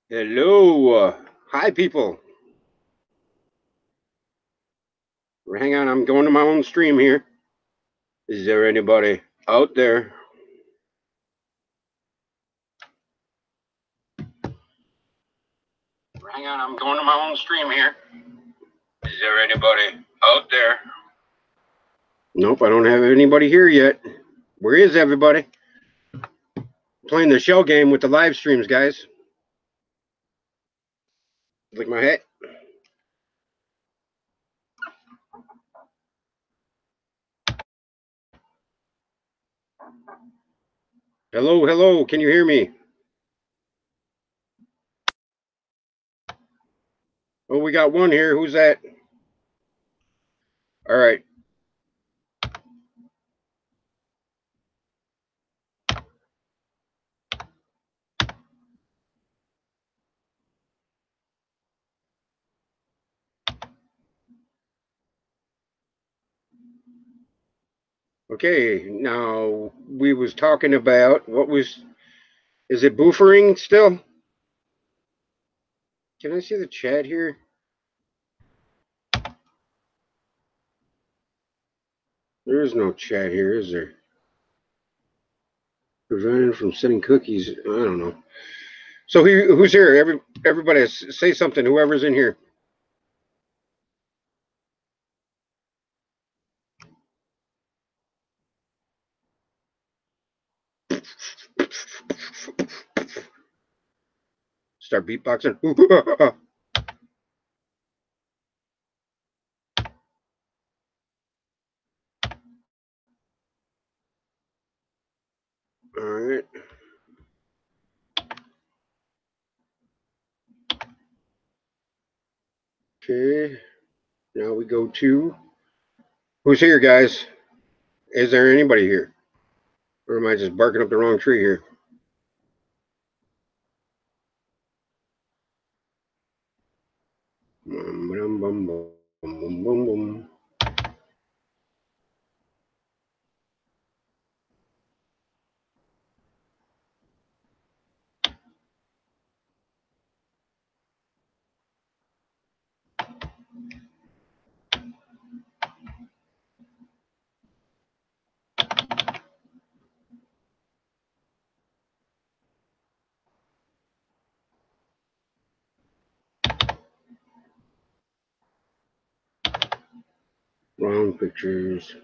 Hello. Hi, people. Hang on, I'm going to my own stream here. Is there anybody out there? Hang on, I'm going to my own stream here. Is there anybody out there? Nope, I don't have anybody here yet. Where is everybody? Playing the shell game with the live streams, guys. Like my hat. Hello, hello. Can you hear me? Oh, we got one here. Who's that? All right. Okay. Now we was talking about is it buffering still? Can I see the chat here? There is no chat here, is there? Prevented from sending cookies. I don't know. So who's here? Everybody say something. Whoever's in here. Start beatboxing. All right. Okay. Now we go to who's here, guys? Is there anybody here? Or am I just barking up the wrong tree here? Wrong pictures.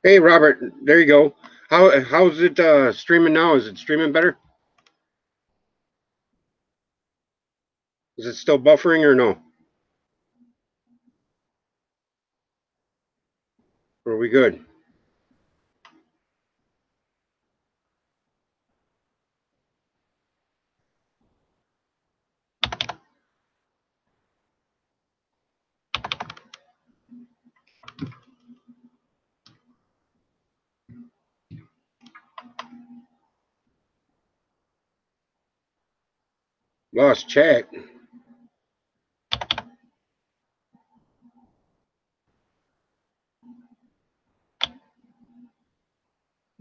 Hey, Robert. There you go. How's it streaming now? Is it streaming better? Is it still buffering or no? Or are we good? Lost chat.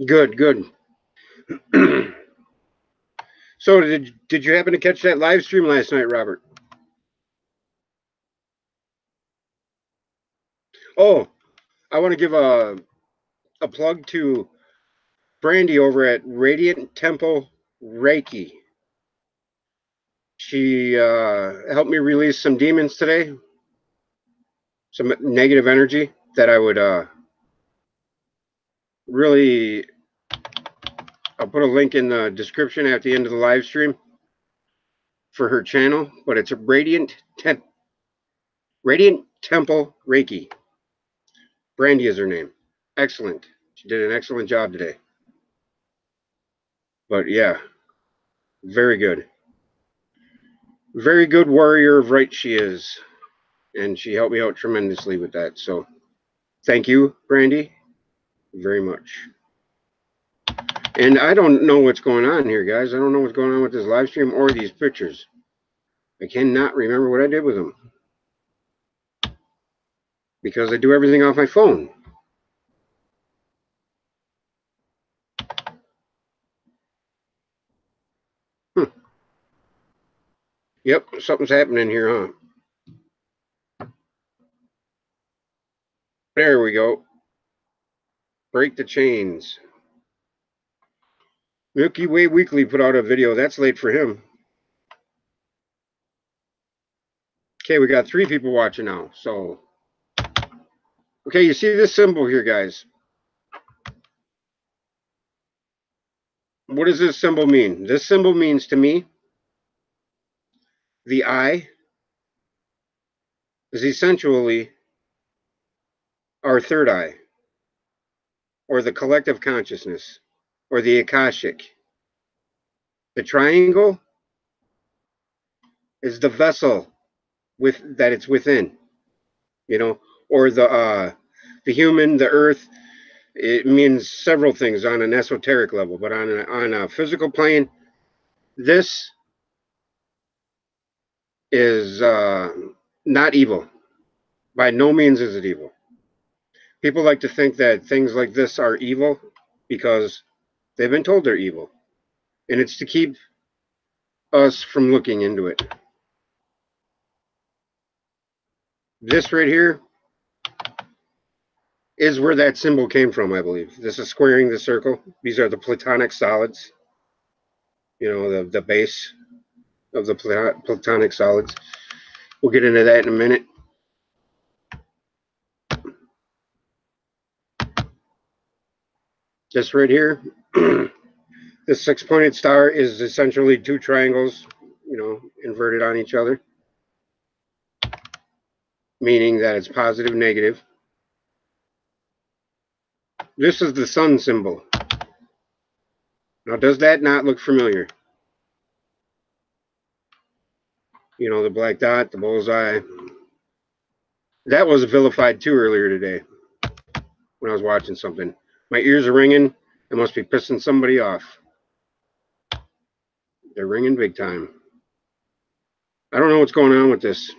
Good, good. So did you happen to catch that live stream last night, Robert? Oh, I want to give a plug to Brandy over at Radiant Temple Reiki. She helped me release some demons today, some negative energy that I would really. I'll put a link in the description at the end of the live stream for her channel, but it's a Radiant Temple Reiki. Brandy is her name. Excellent. She did an excellent job today. But yeah, very good. Very good warrior of right she is. And she helped me out tremendously with that. So thank you, Brandy, very much. And I don't know what's going on here, guys. I don't know what's going on with this live stream or these pictures. I cannot remember what I did with them. Because I do everything off my phone. Yep, something's happening here, huh? There we go. Break the chains. Milky Way Weekly put out a video. That's late for him. Okay, we got 3 people watching now. So, okay, you see this symbol here, guys. What does this symbol mean? This symbol means to me, the eye is essentially our third eye, or the collective consciousness, or the Akashic. The triangle is the vessel that it's within, you know, or the human, the earth. It means several things on an esoteric level, but on a physical plane, this is not evil. By no means is it evil. People like to think that things like this are evil because they've been told they're evil. And it's to keep us from looking into it. This right here is where that symbol came from, I believe. This is squaring the circle. These are the platonic solids, you know, the base of the platonic solids. We'll get into that in a minute. This right here, this 6-pointed star is essentially 2 triangles, you know, inverted on each other, meaning that it's positive, negative. This is the sun symbol. Now, does that not look familiar? You know, the black dot, the bullseye. That was vilified too earlier today when I was watching something. My ears are ringing. I must be pissing somebody off. They're ringing big time. I don't know what's going on with this.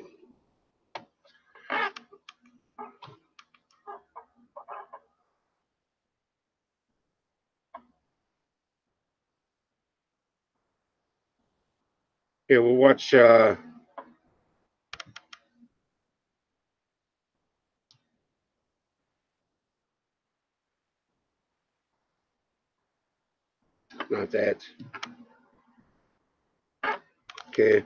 Okay, we'll watch. Not that. Okay.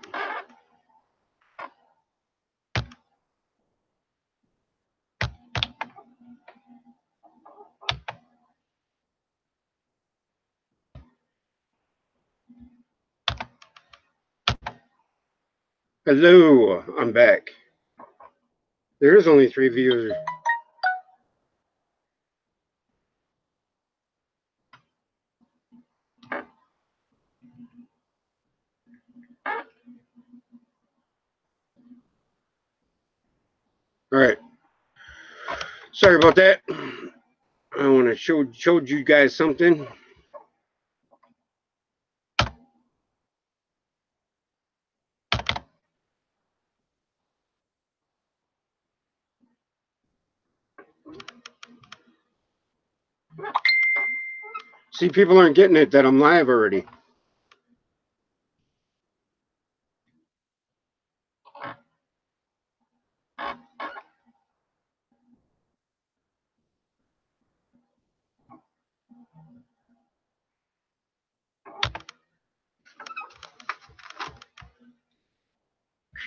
Hello, I'm back. There's only 3 viewers. All right. Sorry about that. I want to showed you guys something. See, people aren't getting it that I'm live already.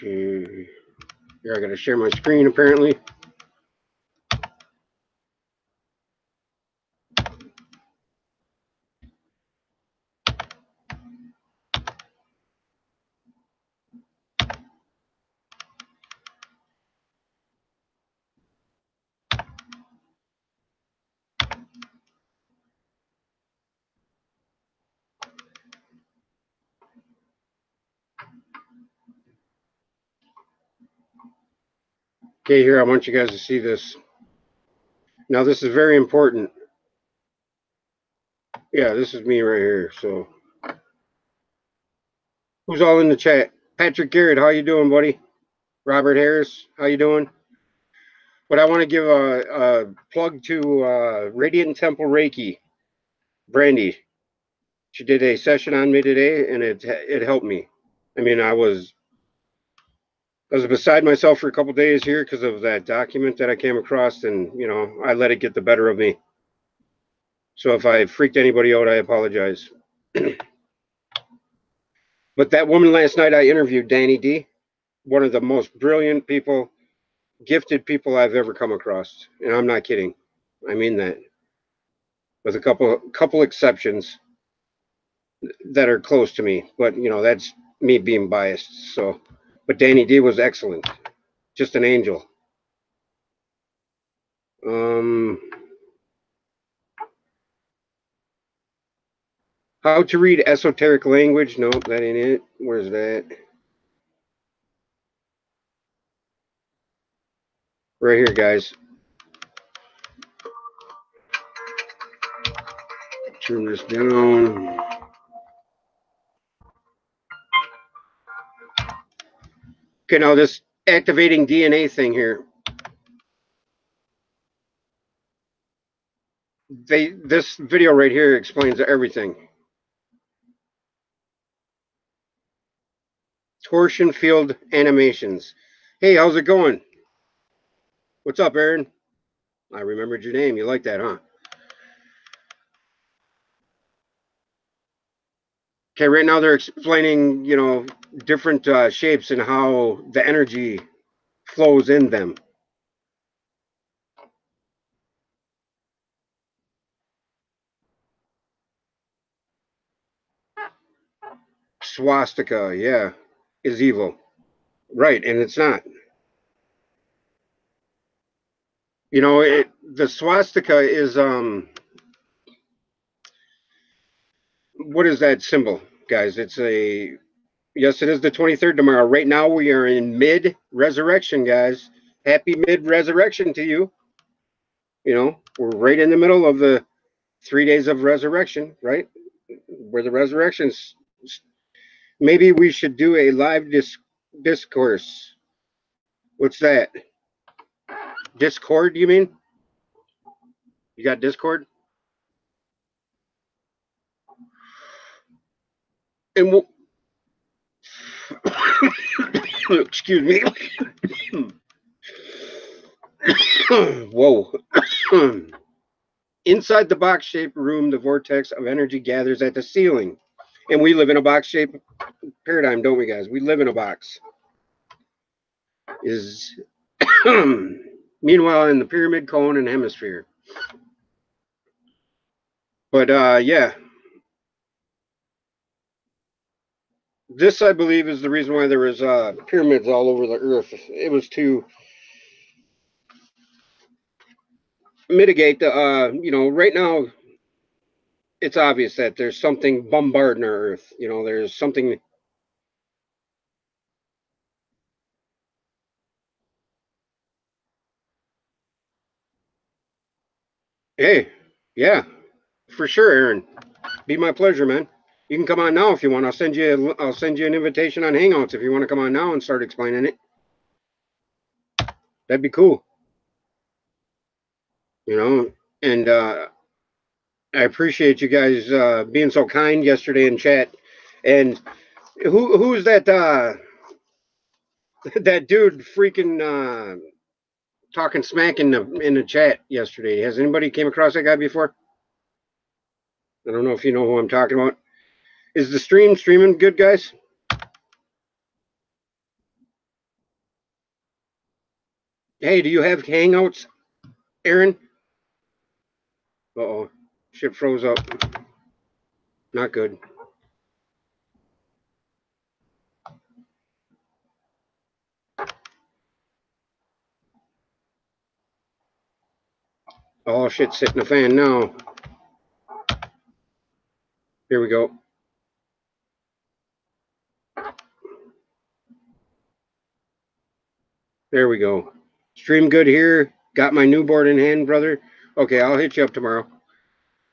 Okay. Here, I got to share my screen apparently. Okay, here, I want you guys to see this. Now, this is very important. Yeah, this is me right here. So, who's all in the chat? Patrick Garrett, how you doing, buddy? Robert Harris, how you doing? But I want to give a plug to Radiant Temple Reiki, Brandy. She did a session on me today, and it helped me. I mean, I was I was beside myself for a couple days here because of that document that I came across, and I let it get the better of me. So if I freaked anybody out, I apologize. But that woman last night I interviewed, Danny D, one of the most brilliant people, gifted people I've ever come across, and I'm not kidding. I mean that, with a couple exceptions that are close to me, but that's me being biased. So, but Danny D was excellent, just an angel. Um, how to read esoteric language? Nope, that ain't it. Where's that? Right here, guys. Turn this down. Okay, now this activating DNA thing here. This video right here explains everything. Torsion field animations. Hey, how's it going? What's up, Aaron? I remembered your name. You like that, huh? Okay, right now they're explaining, different shapes and how the energy flows in them. Swastika, yeah, is evil. Right, and it's not. The swastika is what is that symbol, guys? It's a yes, it is the 23rd tomorrow. Right now we are in mid-resurrection, guys. Happy mid-resurrection to you. We're right in the middle of the 3 days of resurrection, right? Where the resurrections. Maybe we should do a live discourse. What's that? Discord, you mean? You got Discord? And we'll, excuse me. Whoa. Inside the box shaped room, the vortex of energy gathers at the ceiling. And we live in a box shaped paradigm, don't we, guys? We live in a box. Is meanwhile in the pyramid, cone, and hemisphere. But yeah, this I believe is the reason why there was pyramids all over the earth. It was to mitigate the right now it's obvious that there's something bombarding our earth. There's something. Hey, yeah, for sure, Aaron. Be my pleasure, man. You can come on now if you want. I'll send you an invitation on Hangouts if you want to come on now and start explaining it. That'd be cool. And I appreciate you guys being so kind yesterday in chat. And who's that that dude freaking talking smack in the chat yesterday? Has anybody came across that guy before? I don't know if you know who I'm talking about. Is the streaming good, guys? Hey, do you have Hangouts, Aaron? Uh-oh. Shit froze up. Not good. Oh, shit's hitting the fan now. Here we go. There we go. Stream good here. Got my newborn in hand, brother. Okay, I'll hit you up tomorrow.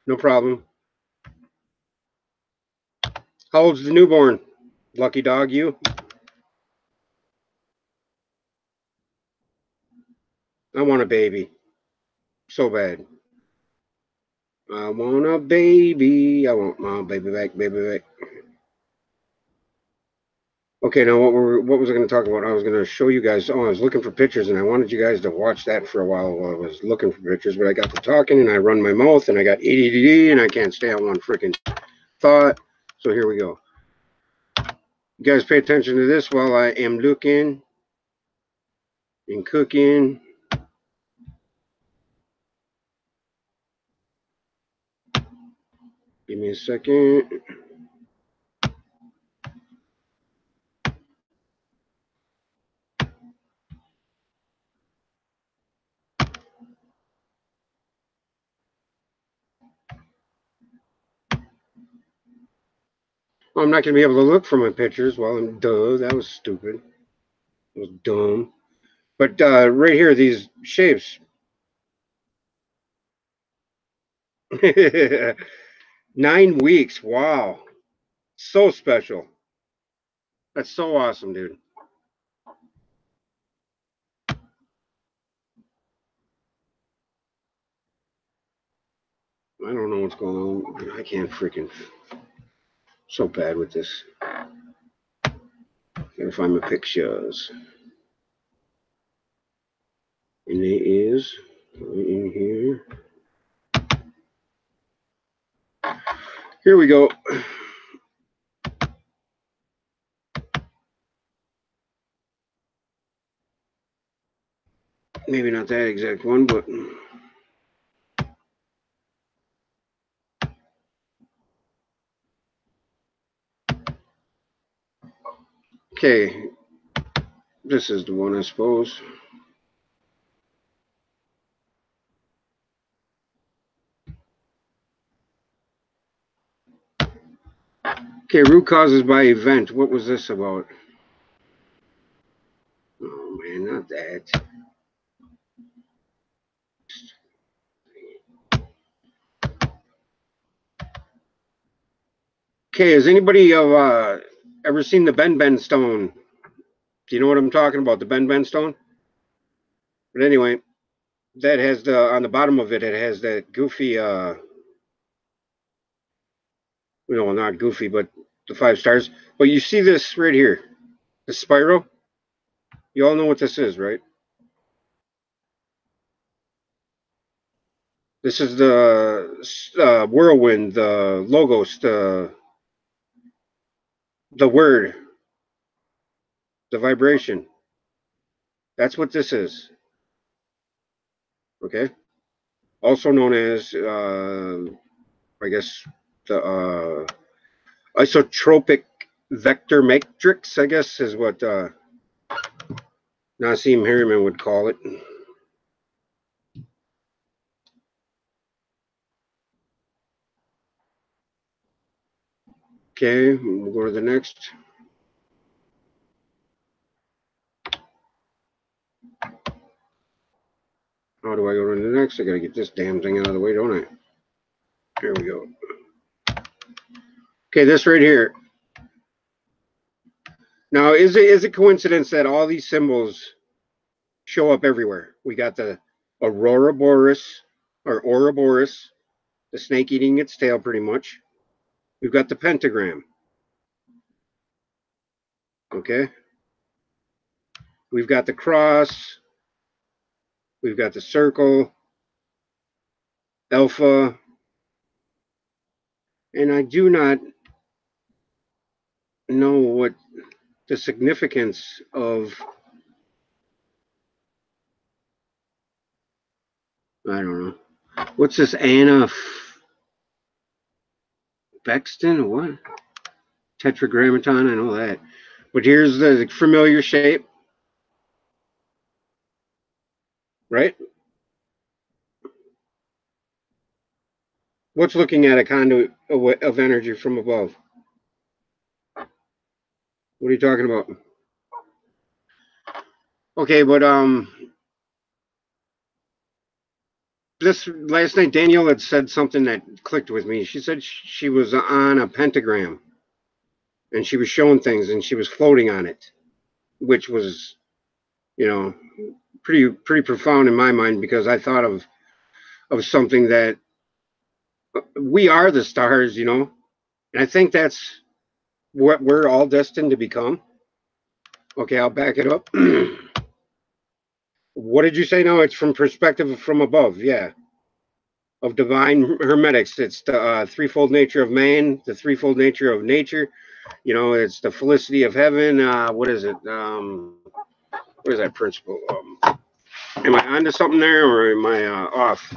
No problem. How old's the newborn? Lucky dog, you? I want a baby. So bad. I want a baby. I want my baby back, baby back. Okay, now what was I going to talk about? I was going to show you guys. Oh, I was looking for pictures, and I wanted you guys to watch that for a while I was looking for pictures. But I got to talking, and I run my mouth, and I got ADD, and I can't stay on one freaking thought. So here we go. You guys pay attention to this while I am looking and cooking. Give me a second. I'm not going to be able to look for my pictures while I'm duh. That was stupid. That was dumb. But right here, these shapes. 9 weeks. Wow. So special. That's so awesome, dude. I don't know what's going on. I can't freaking. So bad with this. Gotta find my pictures. And it is right in here. Here we go. Maybe not that exact one, but okay. This is the one, I suppose. Okay, root causes by event. What was this about? Oh man, not that. Okay, has anybody ever seen the Ben stone? Do you know what I'm talking about? The Ben stone? But anyway, that has the on the bottom of it. It has that goofy. No, not goofy, but the 5 stars. But you see this right here, the spiral. You all know what this is, right? This is the whirlwind, the logos, the word, the vibration. That's what this is. Okay. Also known as, I guess, the isotropic vector matrix. I guess is what Nassim Harriman would call it. Okay, we'll go to the next. How do I go to the next? I gotta get this damn thing out of the way, don't I? Here we go. Okay, this right here. Now, is it coincidence that all these symbols show up everywhere? We got the Aurora Boreas, or Ouroboros, the snake eating its tail pretty much. We've got the pentagram. Okay. We've got the cross. We've got the circle, alpha. And I do not know what the significance of, I don't know. What's this Anna Bexton or what? Tetragrammaton, I know that. But here's the familiar shape, right? What's looking at a conduit of energy from above? What are you talking about? Okay, but this last night Danielle had said something that clicked with me. She said she was on a pentagram and she was showing things and she was floating on it, which was, you know, pretty profound in my mind because I thought of something that we are the stars, you know, and I think that's what we're all destined to become. Okay, I'll back it up. What did you say now? It's from perspective from above. Yeah. Of divine hermetics. It's the threefold nature of man, the threefold nature of nature. You know, it's the felicity of heaven. What is it? What is that principle? Am I onto something there, or am I off?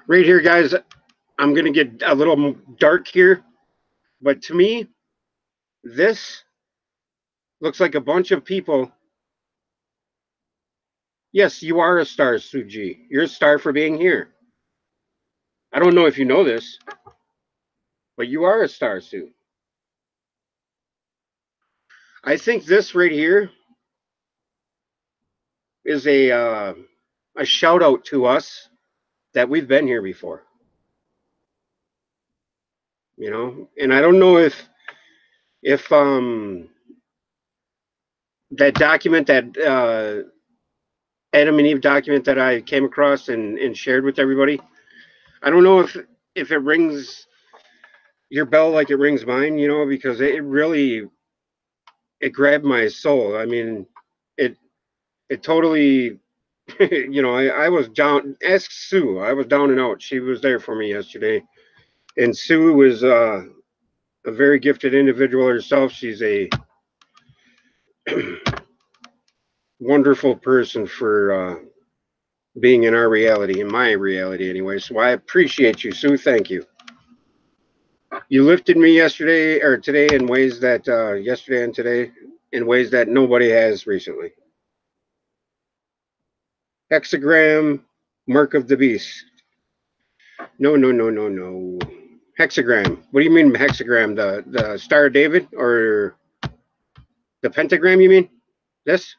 Right here, guys. I'm gonna get a little dark here, but to me, this looks like a bunch of people. Yes, you are a star, Suji. You're a star for being here. I don't know if you know this, but you are a star, Sue. I think this right here is a shout out to us that we've been here before. You know, and I don't know if that document, that Adam and Eve document that I came across and shared with everybody, I don't know if it rings your bell like it rings mine, you know, because it really, it grabbed my soul. I mean, it it totally, you know, I was down. Ask Sue. I was down and out. She was there for me yesterday, and Sue was a very gifted individual herself. She's a wonderful person for being in our reality, in my reality anyway. So I appreciate you, Sue. Thank you. You lifted me yesterday or today in ways that yesterday and today in ways that nobody has recently. Hexagram, mark of the beast. No, no, no, no, no. Hexagram. What do you mean hexagram? The Star of David or the pentagram? You mean this?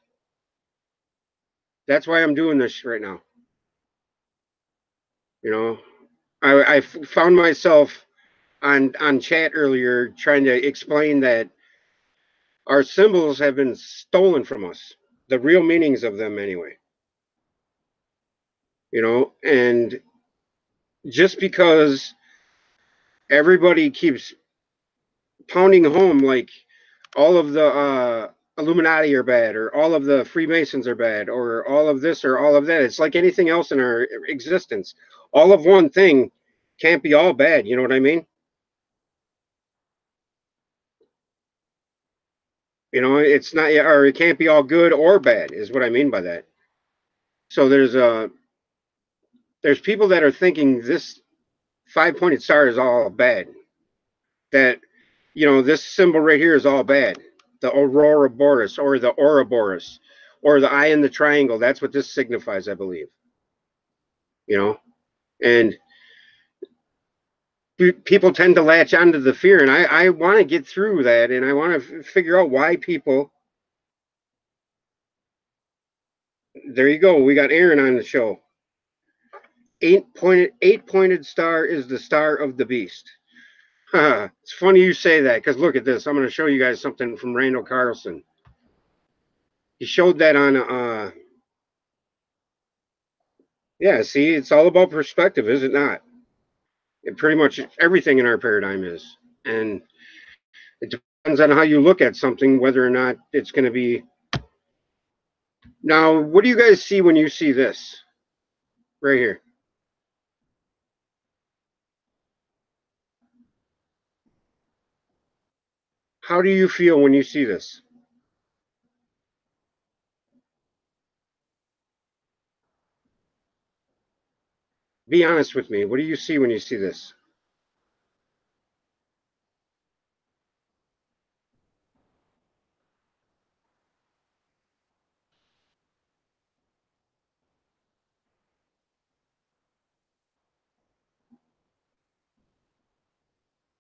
That's why I'm doing this right now. You know, I found myself on chat earlier trying to explain that our symbols have been stolen from us, the real meanings of them anyway. You know, and just because everybody keeps pounding home like all of the Illuminati are bad, or all of the Freemasons are bad, or all of this or all of that. It's like anything else in our existence. All of one thing can't be all bad. You know what I mean? You know, it's not, or it can't be all good or bad, is what I mean by that. So there's people that are thinking this five-pointed star is all bad. That, you know, this symbol right here is all bad. The Aurora Boreas or the Ouroboros or the eye in the triangle. That's what this signifies, I believe. You know, and people tend to latch onto the fear, and I want to get through that, and I want to figure out why people. There you go. We got Aaron on the show. Eight pointed star is the star of the beast. It's funny you say that because look at this. I'm going to show you guys something from Randall Carlson. He showed that on yeah, see, it's all about perspective, is it not? It pretty much everything in our paradigm is. And it depends on how you look at something, whether or not it's going to be. Now, what do you guys see when you see this right here? How do you feel when you see this? Be honest with me. What do you see when you see this?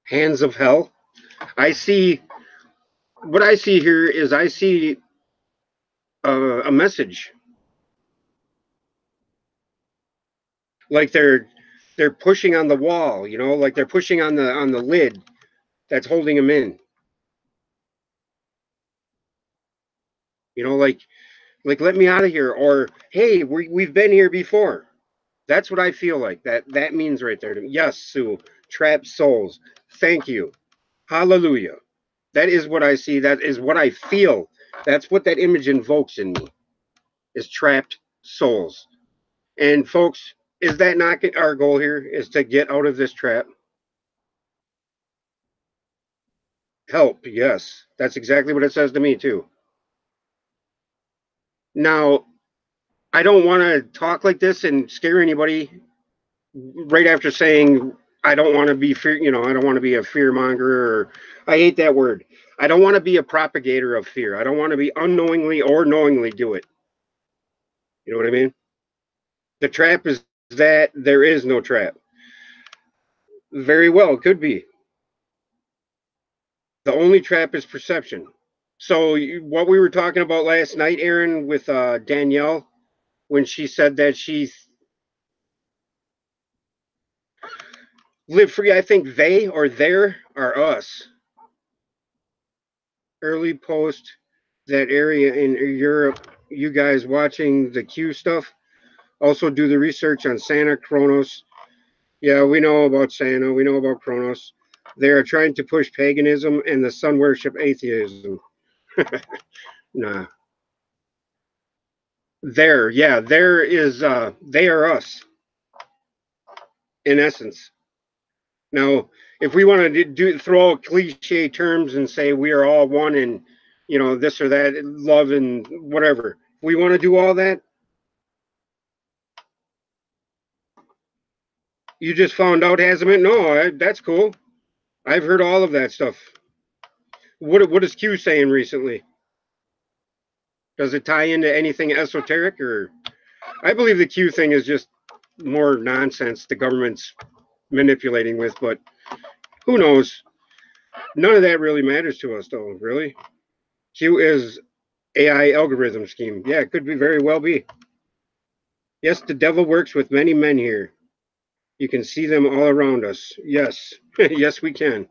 Hands of hell. I see, what I see here is I see a message. Like they're pushing on the wall, you know, like they're pushing on the lid that's holding them in. You know, like Like, let me out of here. Or, hey, we've been here before. That's what I feel like. That means right there. Yes, Sue. Trapped souls. Thank you. Hallelujah. That is what I see. That is what I feel. That's what that image invokes in me. Is trapped souls. And folks, is that not our goal here? Is to get out of this trap? Help. Yes, that's exactly what it says to me too. Now, I don't want to talk like this and scare anybody right after saying I don't want to be fear, I don't want to be a fear monger or I hate that word. I don't want to be a propagator of fear. I don't want to be unknowingly or knowingly do it. You know what I mean? The trap is that there is no trap. Very well, could be. The only trap is perception. So what we were talking about last night, Aaron, with Danielle, when she said that she lived free, I think they or there are us. Early post that area in Europe, you guys watching the Q stuff. Also do the research on Santa Kronos. Yeah, we know about Santa. We know about Kronos. They are trying to push paganism and the sun worship atheism. Nah. There is they are us in essence. Now, if we want to throw out cliche terms and say we are all one and this or that, love and whatever, if we want to do all that, you just found out, hasn't it? No, that's cool. I've heard all of that stuff. What is Q saying recently? Does it tie into anything esoteric or? I believe the Q thing is just more nonsense the government's manipulating with, but who knows? None of that really matters to us, though. Really, Q is AI algorithm scheme. Yeah, it could be very well be. Yes, the devil works with many men here. You can see them all around us. Yes, yes, we can.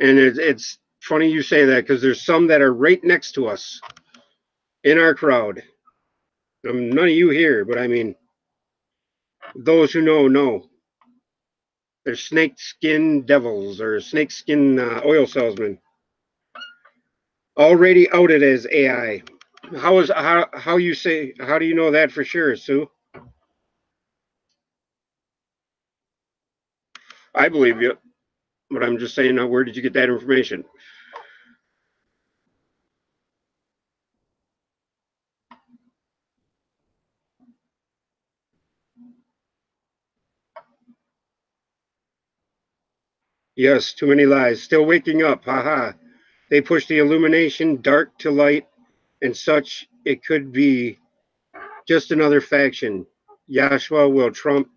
And it's funny you say that because there's some that are right next to us in our crowd. None of you here, but I mean, those who know. They're snake skin devils or snake skin oil salesmen. Already outed as AI. How you say? How do you know that for sure, Sue? I believe you, but I'm just saying, where did you get that information? Yes, too many lies. Still waking up. Haha. They push the illumination dark to light and such. It could be just another faction. Yahshua will trump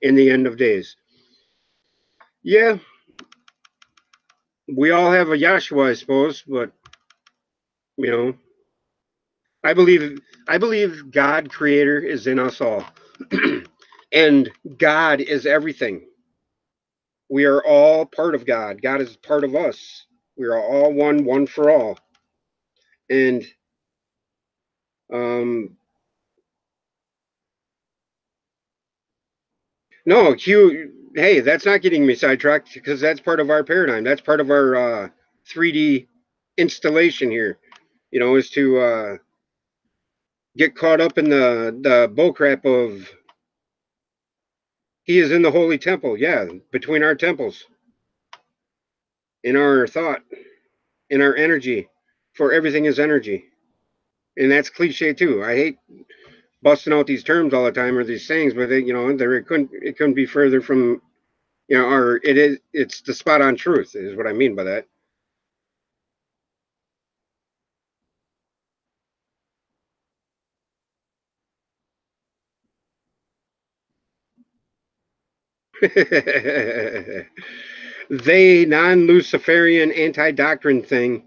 in the end of days. Yeah, we all have a Yahshua, I suppose, but you know, I believe I believe God creator is in us all. And God is everything. We are all part of God. God is part of us. We are all one, one for all. And um no, Q hey, that's not getting me sidetracked because that's part of our paradigm. That's part of our 3D installation here. Is to get caught up in the bullcrap of he is in the holy temple. Yeah, between our temples, in our thought, in our energy. For everything is energy, and that's cliche too. I hate busting out these terms all the time or these sayings, but it couldn't be further from or it's the spot on truth is what I mean by that. They non-Luciferian anti-doctrine thing.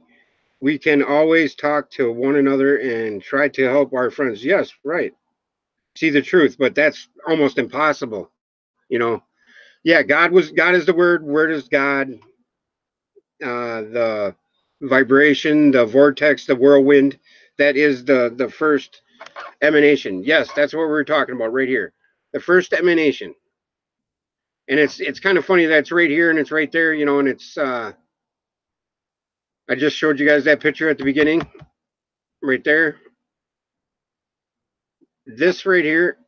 We can always talk to one another and try to help our friends. Yes, right. See the truth, but that's almost impossible. You know. Yeah, God is the word. Word is God. The vibration, the vortex, the whirlwind. That is the first. emanation. Yes, that's what we're talking about right here. The first emanation. And it's kind of funny that it's right here and it's right there, you know, and it's I just showed you guys that picture at the beginning, right there. This right here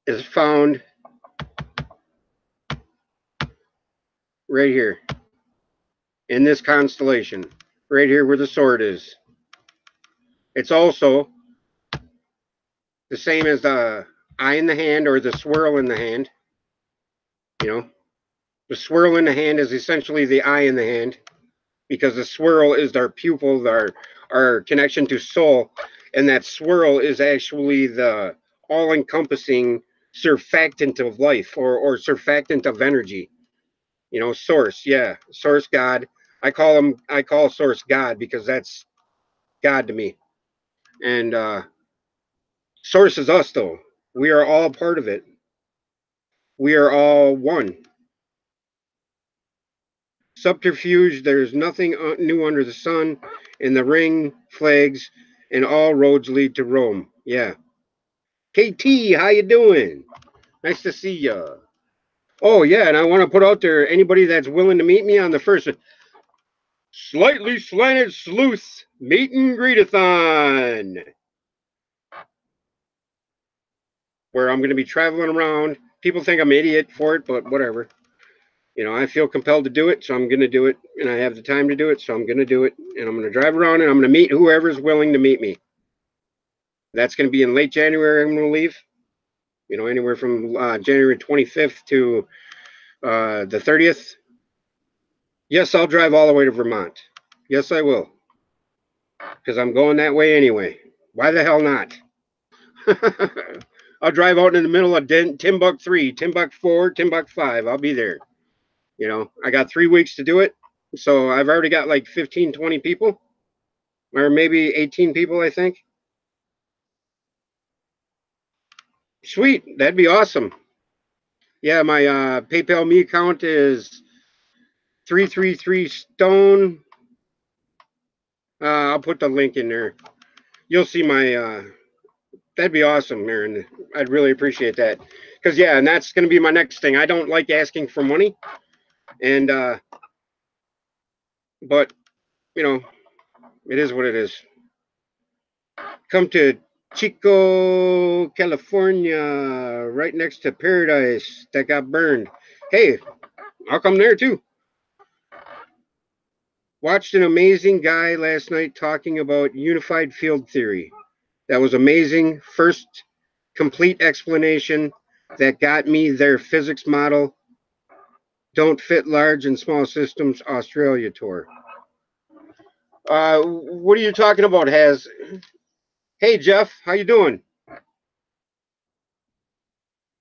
is found right here in this constellation, right here where the sword is. It's also the same as the eye in the hand or the swirl in the hand. You know, the swirl in the hand is essentially the eye in the hand, because the swirl is our pupil, our connection to soul, and that swirl is actually the all-encompassing surfactant of life, or surfactant of energy. You know, source, yeah, source, God. I call source God because that's God to me. And source is us, though. We are all part of it. We are all one. Subterfuge, there's nothing new under the sun. In the ring, flags, and all roads lead to Rome. Yeah. KT, how you doing? Nice to see ya. Oh, yeah, and I want to put out there, anybody that's willing to meet me on the first Slightly Slanted Sleuth Meet and Greet-a-thon, where I'm going to be traveling around. People think I'm an idiot for it, but whatever. You know, I feel compelled to do it, so I'm going to do it, and I have the time to do it, so I'm going to do it, and I'm going to drive around, and I'm going to meet whoever's willing to meet me. That's going to be in late January. I'm going to leave. You know, anywhere from January 25th to the 30th. Yes, I'll drive all the way to Vermont. Yes, I will, because I'm going that way anyway. Why the hell not? I'll drive out in the middle of Timbuk 3, Timbuk 4, Timbuk 5. I'll be there. You know, I got 3 weeks to do it. So I've already got like 15, 20 people, or maybe 18 people, I think. Sweet. That'd be awesome. Yeah, my PayPal me account is 333 Stone. I'll put the link in there. You'll see my. That'd be awesome, Aaron. I'd really appreciate that. Because yeah, and that's going to be my next thing. I don't like asking for money, and but you know, it is what it is. Come to Chico, California, right next to Paradise that got burned. Hey, I'll come there too. Watched an amazing guy last night talking about unified field theory. That was amazing. First complete explanation that got me their physics model. Don't fit large and small systems Australia tour. What are you talking about, Has? Hey, Jeff, how you doing?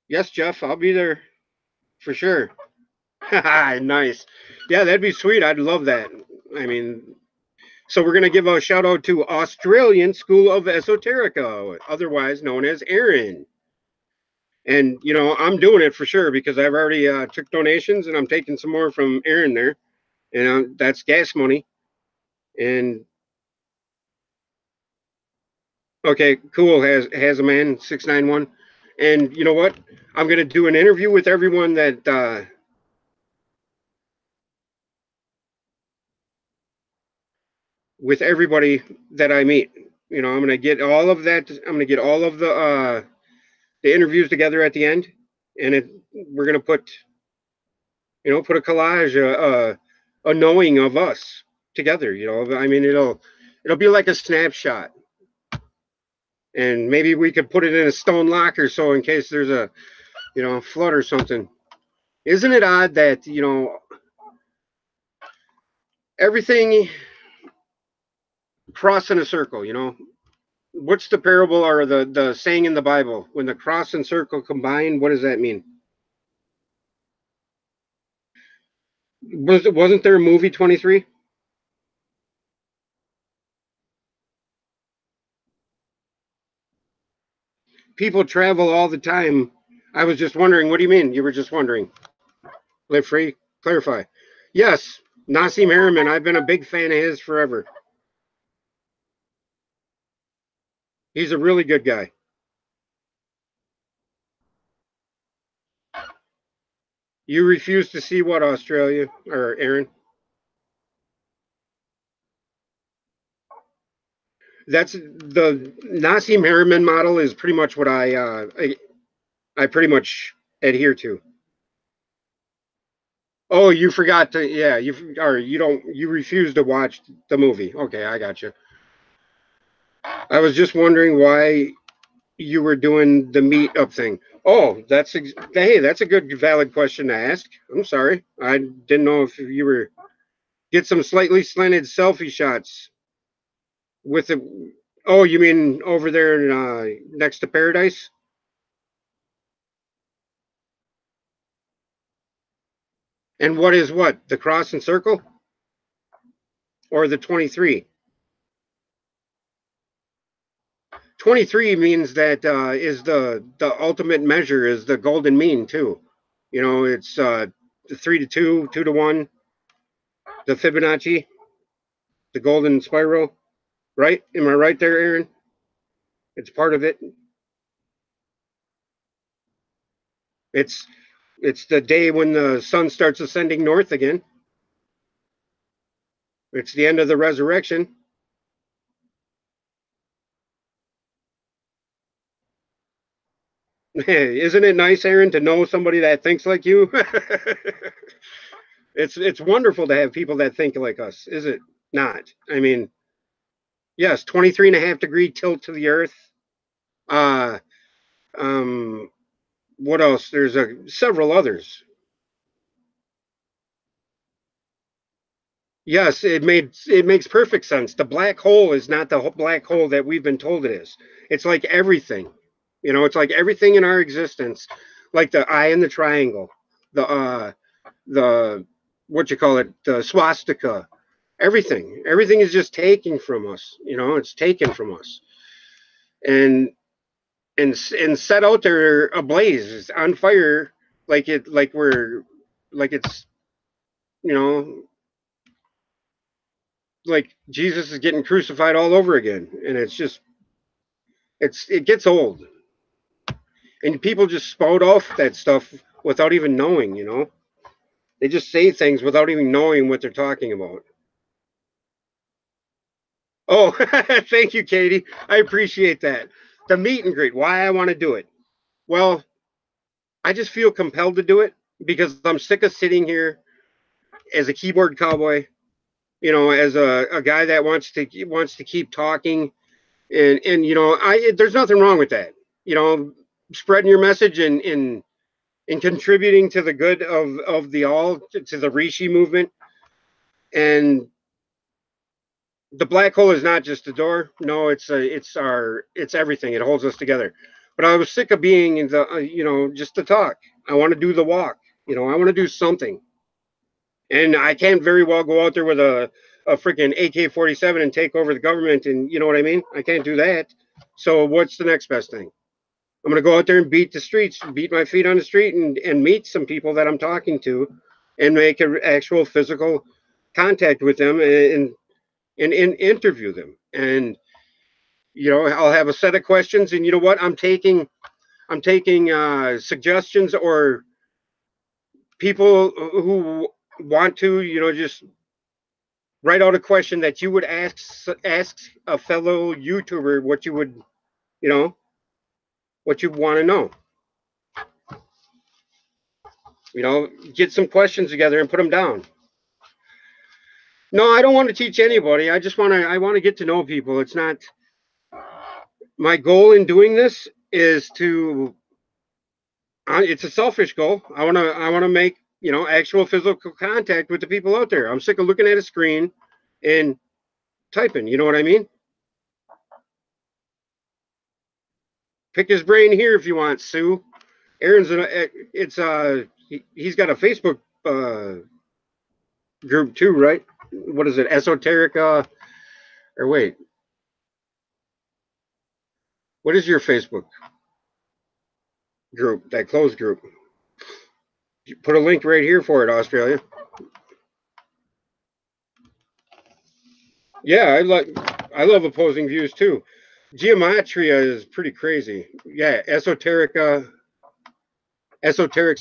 Yes, Jeff, I'll be there for sure. Nice. Yeah, that'd be sweet. I'd love that. I mean, so we're going to give a shout out to Australian School of Esoterica, otherwise known as Aaron. And, you know, I'm doing it for sure because I've already took donations and I'm taking some more from Aaron there. And that's gas money. And okay, cool. Has a man 691. And you know what? I'm going to do an interview with everyone that with everybody that I meet. You know, I'm going to get all of that. I'm going to get all of the interviews together at the end, and we're going to put, you know, put a collage, a knowing of us together. You know, I mean, it'll be like a snapshot, and maybe we could put it in a stone locker so in case there's a, you know, flood or something. Isn't it odd that, you know, everything cross in a circle? You know, what's the parable or the saying in the Bible? When the cross and circle combine, what does that mean? Wasn't there a movie 23? People travel all the time. I was just wondering, what do you mean? You were just wondering. Live free? Clarify. Yes, Nassim Harriman. I've been a big fan of his forever. He's a really good guy. You refuse to see what, Australia or Aaron? That's the Nassim Harriman model is pretty much what I pretty much adhere to. Oh, you forgot to, yeah, you don't, you refuse to watch the movie. Okay, I got you. I was just wondering why you were doing the meetup thing. Oh, hey, that's a good valid question to ask. I'm sorry, I didn't know if you were get some slightly slanted selfie shots with it. Oh, you mean over there in, next to Paradise? And what is what? The cross and circle or the 23? 23 means that is the ultimate measure is the golden mean too. You know, it's 3 to 2, 2 to 1, the Fibonacci, the golden spiral. Right? Am I right there, Aaron? It's part of it. It's it's the day when the sun starts ascending north again. It's the end of the resurrection. Isn't it nice, Aaron, to know somebody that thinks like you? It's wonderful to have people that think like us, is it not? I mean, yes, 23.5 degree tilt to the earth. Uh um what else? There's several others. Yes, it makes perfect sense. The black hole is not the black hole that we've been told it is. It's like everything. You know, it's like everything in our existence, like the eye in the triangle, the what you call it, the swastika, everything. Everything is just taken from us. You know, it's taken from us. And and set out there ablaze, on fire, like it's, you know, like Jesus is getting crucified all over again, and it's just it gets old, and people just spout off that stuff without even knowing. You know, they just say things without even knowing what they're talking about. Oh, thank you, Katie. I appreciate that. The meet and greet. Why I want to do it? Well, I just feel compelled to do it because I'm sick of sitting here as a keyboard cowboy. You know, as a guy that wants to keep talking, and you know, there's nothing wrong with that. You know, spreading your message and contributing to the good of the all, to the Rishi movement. And the black hole is not just a door. No, it's everything. It holds us together. But I was sick of being in the, you know, just to talk. I want to do the walk. You know, I want to do something. And I can't very well go out there with a freaking AK-47 and take over the government. And you know what I mean? I can't do that. So what's the next best thing? I'm going to go out there and beat the streets, beat my feet on the street, and meet some people that I'm talking to, and make an actual physical contact with them, and interview them. And you know, I'll have a set of questions, and you know what? I'm taking suggestions, or people who want to, you know, just write out a question that you would ask a fellow YouTuber, what you would, you know, what you want to know. You know, get some questions together and put them down. No, I don't want to teach anybody. I want to get to know people. It's not my goal in doing this is to it's a selfish goal. I want to make, you know, actual physical contact with the people out there. I'm sick of looking at a screen and typing, you know what I mean? Pick his brain here if you want, Sue. Aaron's he's got a Facebook group too, right? What is it? Esoteric or wait. What is your Facebook group? That closed group. Put a link right here for it, Australia. Yeah, I love opposing views too. Geometria is pretty crazy. Yeah, Esoterics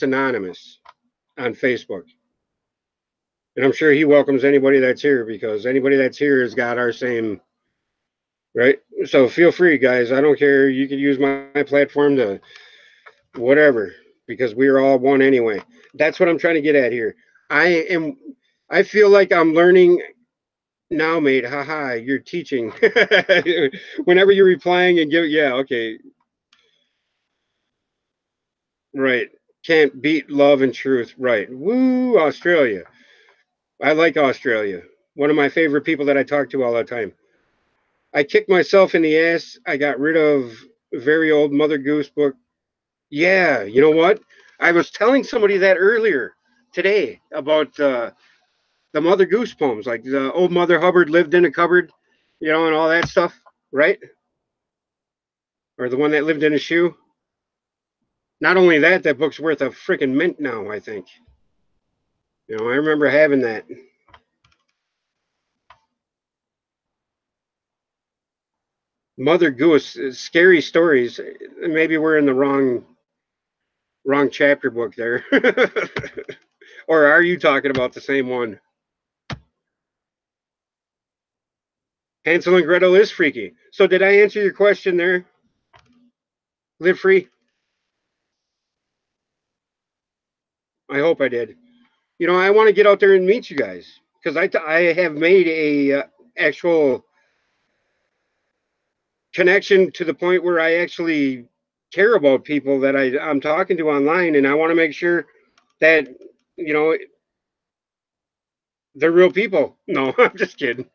Anonymous on Facebook. And I'm sure he welcomes anybody that's here because anybody that's here has got our same, right? So feel free, guys. I don't care. You can use my platform to whatever because we're all one anyway. That's what I'm trying to get at here. I am. I feel like I'm learning now, mate. Haha, you're teaching. Whenever you're replying and give, yeah, okay, right. Can't beat love and truth. Right. Woo, Australia. I like Australia. One of my favorite people that I talk to all the time. I kicked myself in the ass. I got rid of a very old Mother Goose book. Yeah, you know what? I was telling somebody that earlier today about the Mother Goose poems, like the old Mother Hubbard lived in a cupboard, and all that stuff, right? Or the one that lived in a shoe. Not only that, that book's worth a freaking mint now, I think. I remember having that. Mother Goose, scary stories. Maybe we're in the wrong chapter book there. Or are you talking about the same one? Hansel and Gretel is freaky. So did I answer your question there? Live free? I hope I did. I want to get out there and meet you guys because I have made a actual connection to the point where I actually care about people that I'm talking to online, and I want to make sure that you know they're real people. No, I'm just kidding.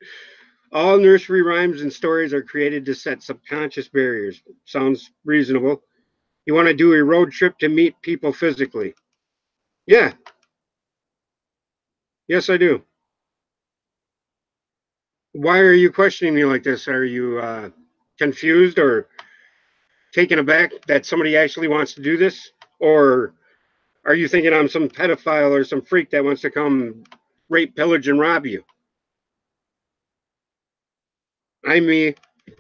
All nursery rhymes and stories are created to set subconscious barriers. Sounds reasonable. You want to do a road trip to meet people physically? Yeah, yes, I do. Why are you questioning me like this? Are you confused or taken aback that somebody actually wants to do this? Or are you thinking I'm some pedophile or some freak that wants to come rape, pillage, and rob you? I'm me.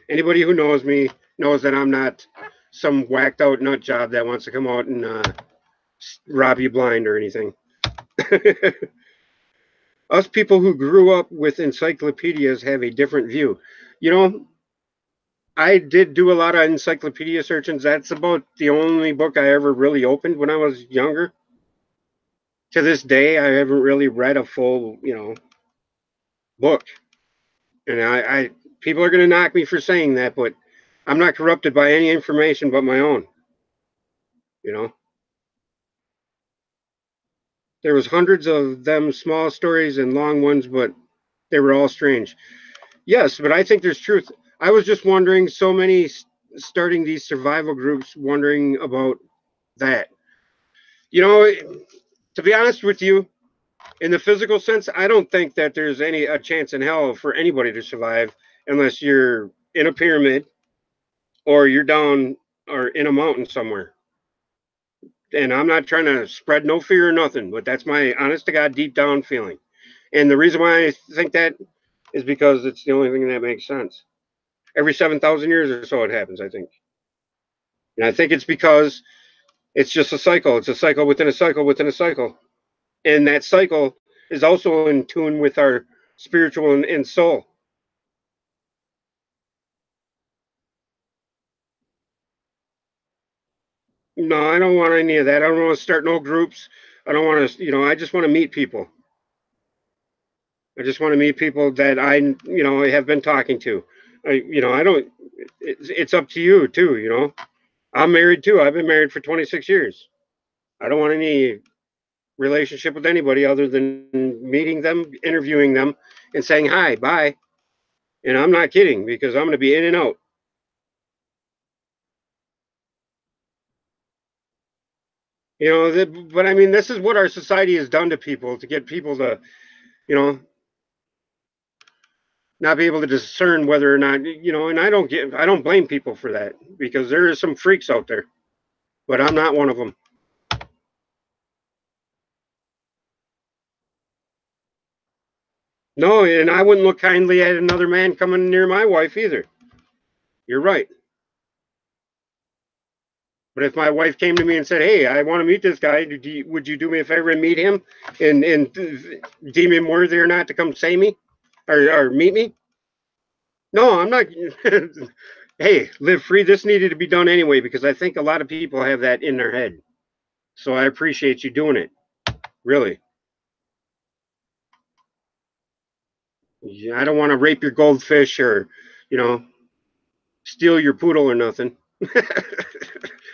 Anybody who knows me knows that I'm not some whacked out nut job that wants to come out and rob you blind or anything. Us people who grew up with encyclopedias have a different view. You know, I did do a lot of encyclopedia searchings. That's about the only book I ever really opened when I was younger. To this day, I haven't really read a full, book. And I people are going to knock me for saying that, but I'm not corrupted by any information but my own. You know, there was hundreds of them, small stories and long ones, but they were all strange. Yes, but I think there's truth. I was just wondering, so many starting these survival groups, wondering about that. You know, to be honest with you, in the physical sense, I don't think that there's any a chance in hell for anybody to survive unless you're in a pyramid or you're down or in a mountain somewhere. And I'm not trying to spread no fear or nothing, but that's my honest to God deep down feeling. And the reason why I think that is because it's the only thing that makes sense. Every 7,000 years or so it happens, I think. And I think it's because it's just a cycle. It's a cycle within a cycle within a cycle. And that cycle is also in tune with our spiritual and soul. No, I don't want any of that. I don't want to start no groups. I don't want to, I just want to meet people. I just want to meet people that I have been talking to. I don't, it's up to you too, I'm married too. I've been married for 26 years. I don't want any relationship with anybody other than meeting them, interviewing them, and saying hi, bye. And I'm not kidding because I'm going to be in and out. But I mean, this is what our society has done to people to get people to, you know, not be able to discern whether or not, and I don't blame people for that because there is some freaks out there, but I'm not one of them. No, and I wouldn't look kindly at another man coming near my wife either. You're right. But if my wife came to me and said, "Hey, I want to meet this guy. Would you do me a favor and meet him, and deem him worthy or not to come say me, or meet me?" No, I'm not. Hey, live free. This needed to be done anyway because I think a lot of people have that in their head. So I appreciate you doing it. Really. Yeah, I don't want to rape your goldfish or, you know, steal your poodle or nothing.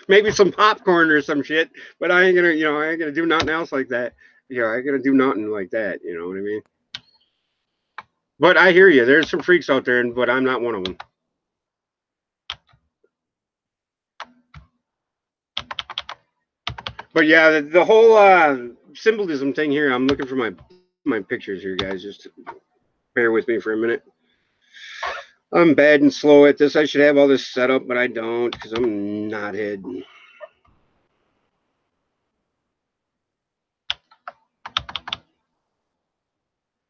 Maybe some popcorn or some shit, but I ain't gonna do nothing else like that. I ain't gonna do nothing like that. You know what I mean? But I hear you. There's some freaks out there, but I'm not one of them. But yeah, the whole symbolism thing here. I'm looking for my pictures here, guys. Just bear with me for a minute. I'm bad and slow at this. I should have all this set up, but I don't because I'm a knothead.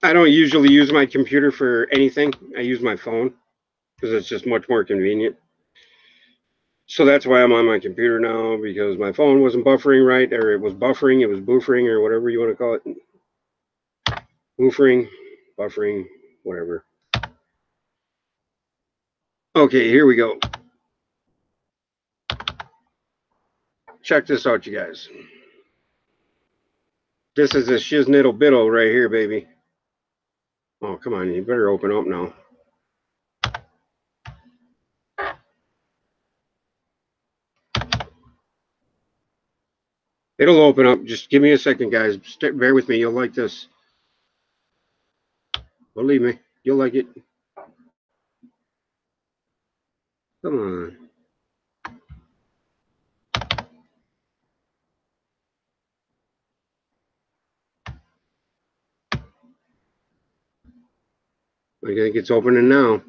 I don't usually use my computer for anything. I use my phone because it's just much more convenient. So that's why I'm on my computer now because my phone wasn't buffering right, or it was boofering, or whatever you want to call it. Boofering, buffering, whatever. Okay, here we go. Check this out, you guys. This is a shiznittle biddle right here, baby. Oh, come on, you better open up now. It'll open up. Just give me a second, guys. Bear with me. You'll like this. Believe me, you'll like it. Come on. I think it's opening now.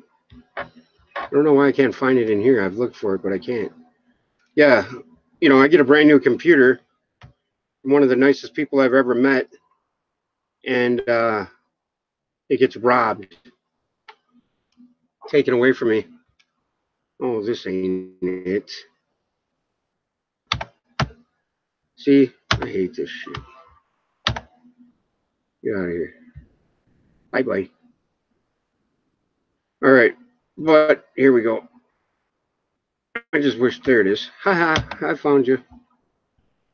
I don't know why I can't find it in here. I've looked for it, but I can't. Yeah, I get a brand new computer from one of the nicest people I've ever met, and it gets robbed, taken away from me. Oh, this ain't it. See, I hate this shit. Get out of here. Bye bye. All right, but here we go. I just wish there it is. Haha, I found you.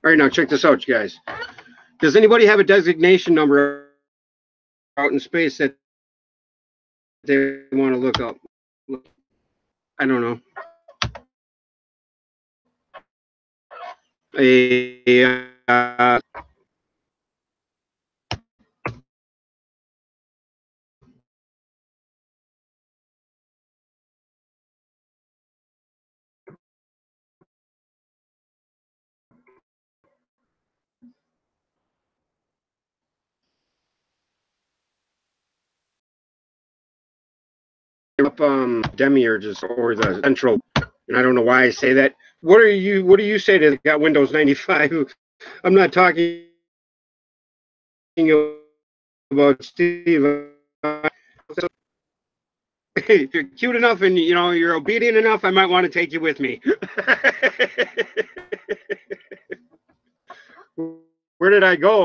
All right, now check this out, you guys. Does anybody have a designation number out in space that they want to look up? I don't know. A up demiurges or the central, and I don't know why I say that. What do you say to got Windows 95? I'm not talking about Steve. If you're cute enough and you're obedient enough, I might want to take you with me. Where did I go?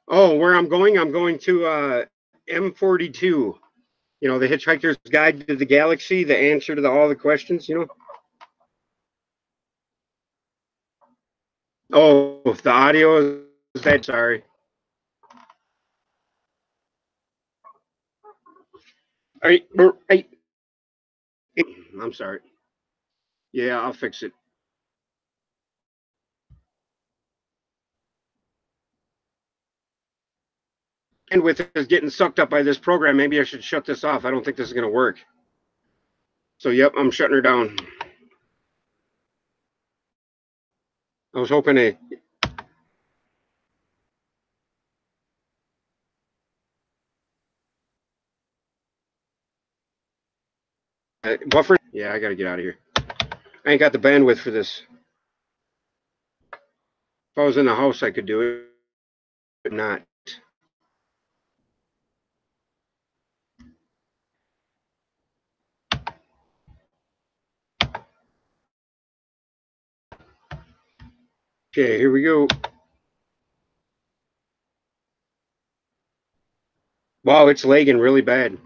Where I'm going? I'm going to M42. The Hitchhiker's Guide to the Galaxy, the answer to all the questions. Oh, the audio is bad. Sorry. All right. I'm sorry. Yeah, I'll fix it. And with us getting sucked up by this program, maybe I should shut this off. I don't think this is going to work. So, yep, I'm shutting her down. I was hoping to. Buffer. Yeah, I got to get out of here. I ain't got the bandwidth for this. If I was in the house, I could do it, but not. Okay, here we go. Wow, it's lagging really bad.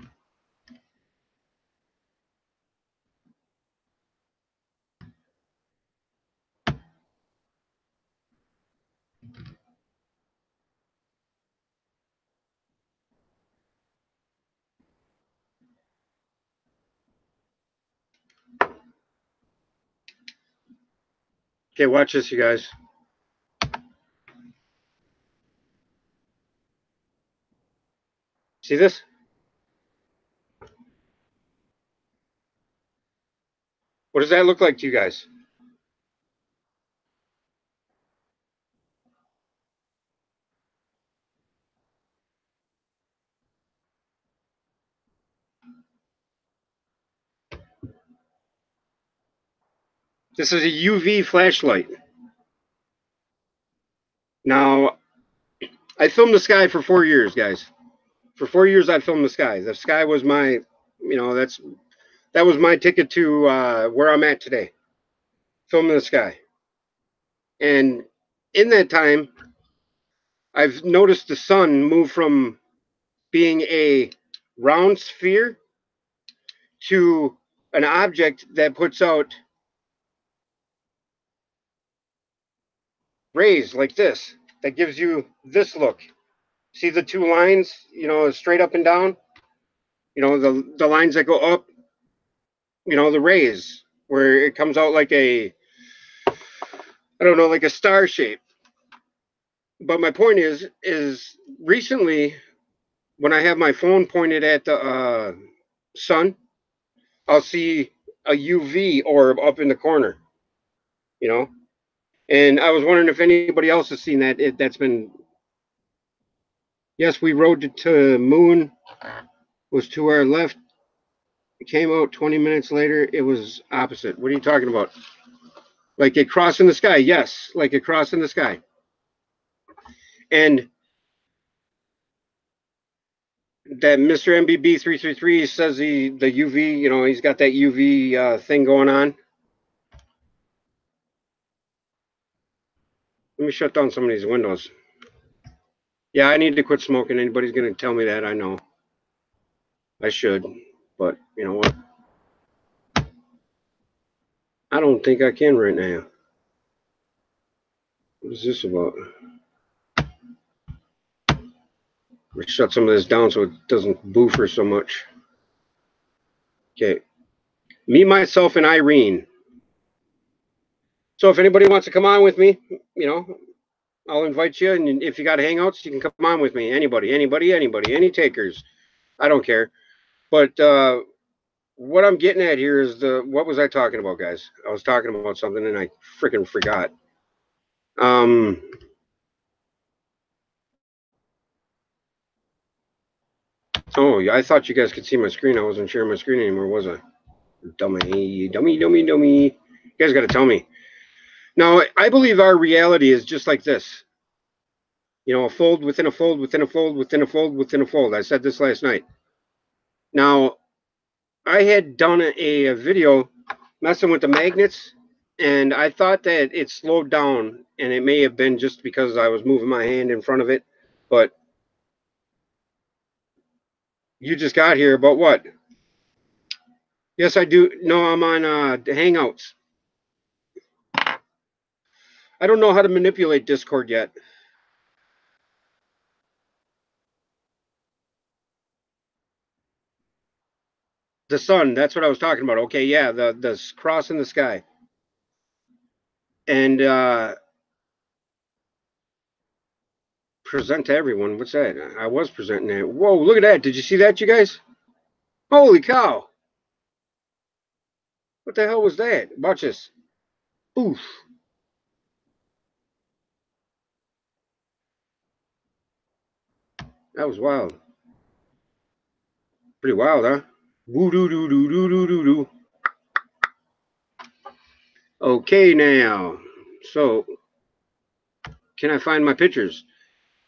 Okay, watch this, you guys. See this? What does that look like to you guys? This is a UV flashlight. Now, I filmed the sky for 4 years, guys. For 4 years, I filmed the sky. The sky was my, that was my ticket to where I'm at today, filming the sky. And in that time, I've noticed the sun move from being a round sphere to an object that puts out rays like this, that gives you this look. See the two lines, straight up and down? The lines that go up, the rays, where it comes out like I don't know, like a star shape. But my point is recently when I have my phone pointed at the sun, I'll see a UV orb up in the corner, you know. And I was wondering if anybody else has seen that. That's been. Yes, we rode to moon. Was to our left. It came out 20 minutes later. It was opposite. What are you talking about? Like a cross in the sky? Yes, like a cross in the sky. And that Mr. MBB 333 says the UV, he's got that UV thing going on. Let me shut down some of these windows. Yeah, I need to quit smoking. Anybody's going to tell me that, I know. I should, but you know what? I don't think I can right now. What is this about? Let's shut some of this down so it doesn't boofer so much. Okay. Me, myself, and Irene. So if anybody wants to come on with me, I'll invite you. And if you got hangouts, you can come on with me. Anybody, any takers. I don't care. But what I'm getting at here is what was I talking about, guys? I was talking about something and I freaking forgot. Oh, yeah, I thought you guys could see my screen. I wasn't sharing my screen anymore, was I? Dummy. You guys got to tell me. Now, I believe our reality is just like this. A fold within a fold within a fold within a fold within a fold. I said this last night. Now, I had done a video messing with the magnets, and I thought that it slowed down, and it may have been just because I was moving my hand in front of it, but you just got here about what? Yes, I do. No, I'm on Hangouts. I don't know how to manipulate Discord yet. The sun, that's what I was talking about. Okay, yeah, the cross in the sky. And present to everyone. What's that? I was presenting that. Whoa, look at that. Did you see that, you guys? Holy cow. What the hell was that? Watch this. Oof. That was wild. Pretty wild, huh? Woo doo doo doo doo doo doo doo. Okay, now. So, can I find my pictures?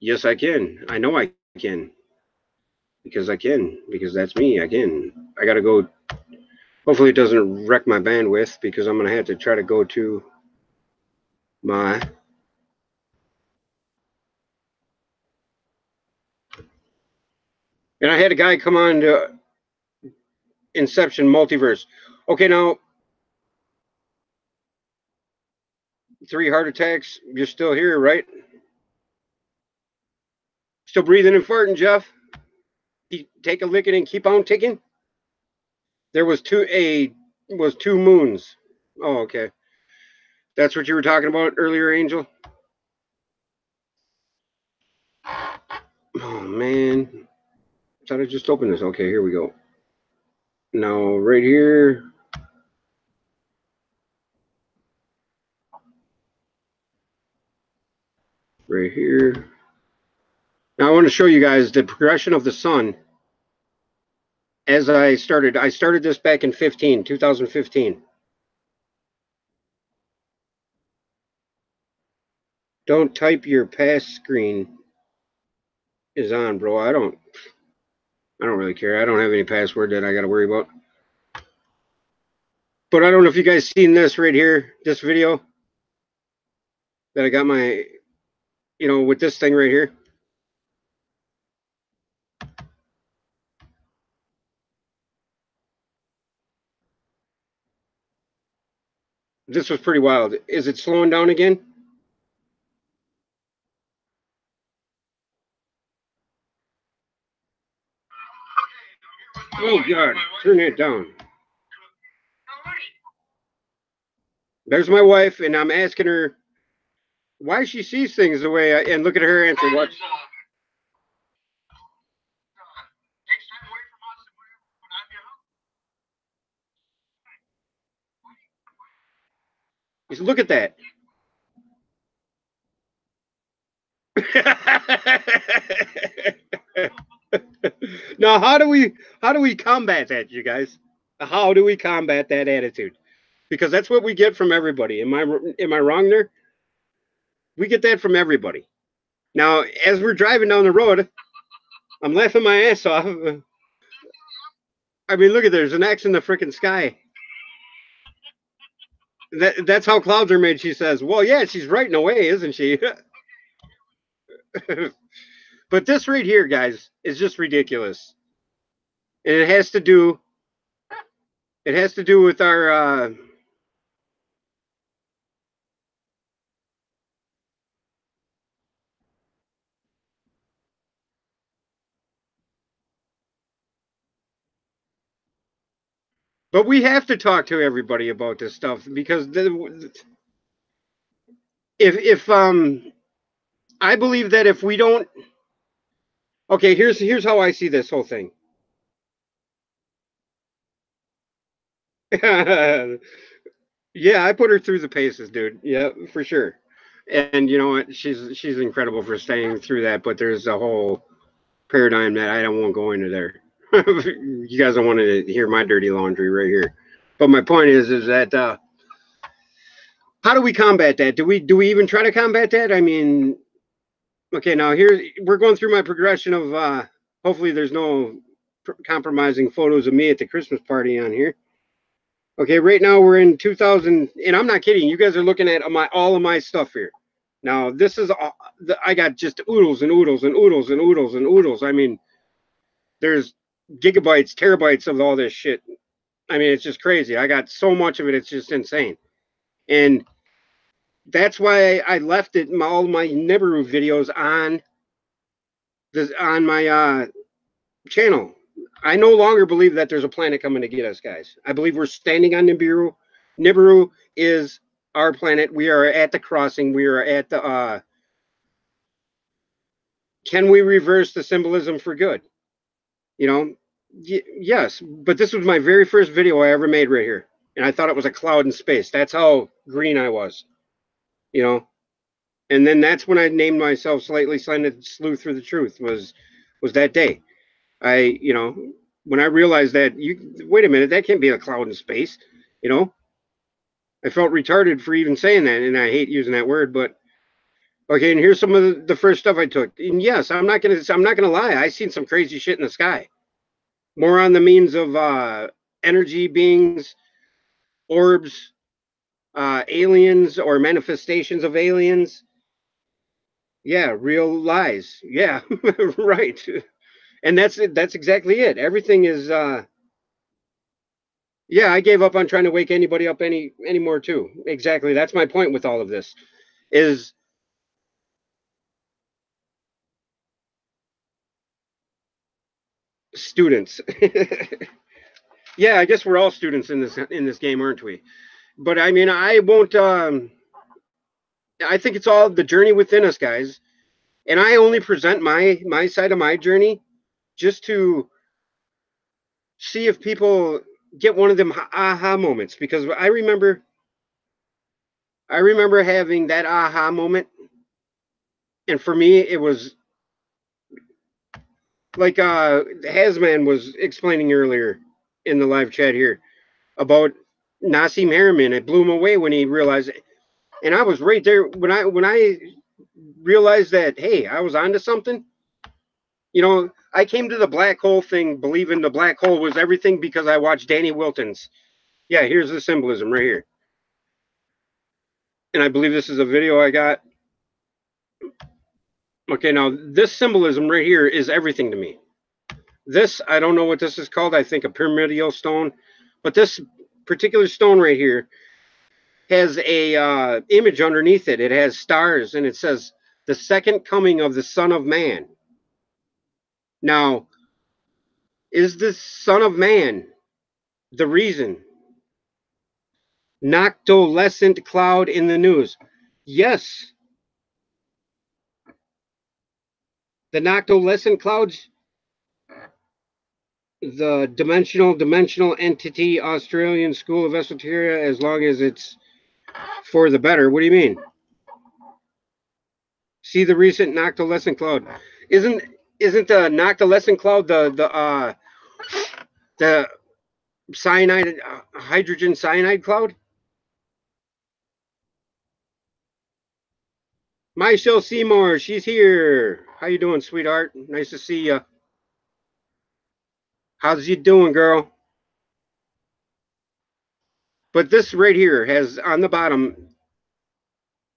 Yes, I can. I know I can. Because I can. Because that's me. I can. I gotta go. Hopefully, it doesn't wreck my bandwidth because I'm gonna have to try to go to my And I had a guy come on to Inception Multiverse. Okay, now 3 heart attacks. You're still here, right? Still breathing and farting, Jeff. Take a licking and keep on ticking. There was two moons. Oh, okay. That's what you were talking about earlier, Angel. Oh man, I thought I just opened this. Okay, here we go. Now right here. Right here. Now I want to show you guys the progression of the sun as I started this back in 2015. Don't type your pass screen is on, bro. I don't really care. I don't have any password that I got to worry about. But I don't know if you guys seen this right here, this video that I got my, with this thing right here. This was pretty wild. Is it slowing down again? Oh God, turn that down. There's my wife, and I'm asking her why she sees things the way and look at her answer. What? Look at that. Now, how do we combat that, you guys? How do we combat that attitude? Because that's what we get from everybody. Am I wrong there? We get that from everybody. Now, as we're driving down the road, I'm laughing my ass off. I mean, look at there's an X in the freaking sky. That's how clouds are made, she says. Well, yeah, she's right in a way, isn't she? But this right here, guys, is just ridiculous. And it has to do with our but we have to talk to everybody about this stuff because if I believe that if we don't, okay, here's how I see this whole thing. Yeah, I put her through the paces, dude. Yeah, for sure. And you know what? She's incredible for staying through that. But there's a whole paradigm that I don't want to go into there. You guys don't want to hear my dirty laundry right here. But my point is that how do we combat that? Do we even try to combat that? I mean, okay, now here we're going through my progression of hopefully there's no compromising photos of me at the Christmas party on here. Okay, right now we're in 2000, and I'm not kidding. You guys are looking at all of my stuff here. Now this is I got just oodles and oodles and oodles and oodles and oodles. I mean, there's gigabytes, terabytes of all this shit. I mean, it's just crazy. I got so much of it. It's just insane, and that's why I left all my Nibiru videos on my channel. I no longer believe that there's a planet coming to get us, guys. I believe we're standing on Nibiru. Nibiru is our planet. We are at the crossing. We are at the. Can we reverse the symbolism for good? Yes. But this was my very first video I ever made right here, and I thought it was a cloud in space. That's how green I was. And then that's when I named myself Slightly Slanted Slew Through the Truth. Was that day. When I realized that wait a minute, that can't be a cloud in space, I felt retarded for even saying that, and I hate using that word, but okay. And here's some of the first stuff I took. And yes, I'm not gonna lie. I seen some crazy shit in the sky. More on the means of energy beings, orbs, aliens, or manifestations of aliens. Yeah, real lies. Yeah, right. And that's exactly it. Everything is yeah, I gave up on trying to wake anybody up anymore too. Exactly. That's my point with all of this. Is students. Yeah, I guess we're all students in this game, aren't we? But I mean, I won't I think it's all the journey within us, guys. And I only present my side of my journey just to see if people get one of them aha moments, because I remember having that aha moment, and for me it was like Hasman was explaining earlier in the live chat here about Nassim Harriman. It blew him away when he realized it. And I was right there when I realized that, hey, I was onto something. You know, I came to the black hole thing believing the black hole was everything because I watched Danny Wilton's. Yeah, here's the symbolism right here. And I believe this is a video I got. Okay, now this symbolism right here is everything to me. This, I don't know what this is called. I think a pyramidal stone. But this particular stone right here has a image underneath it. It has stars, and it says, the second coming of the Son of Man. Now, is this Son of Man the reason? Noctolescent cloud in the news. Yes, the noctolescent clouds, the dimensional entity, Australian school of esoteria, as long as it's for the better. What do you mean? See the recent noctolescent cloud. Isn't the noctolescent cloud the cyanide hydrogen cyanide cloud? Michelle Seymour, she's here. How you doing, sweetheart? Nice to see you. How's you doing, girl? But this right here has on the bottom,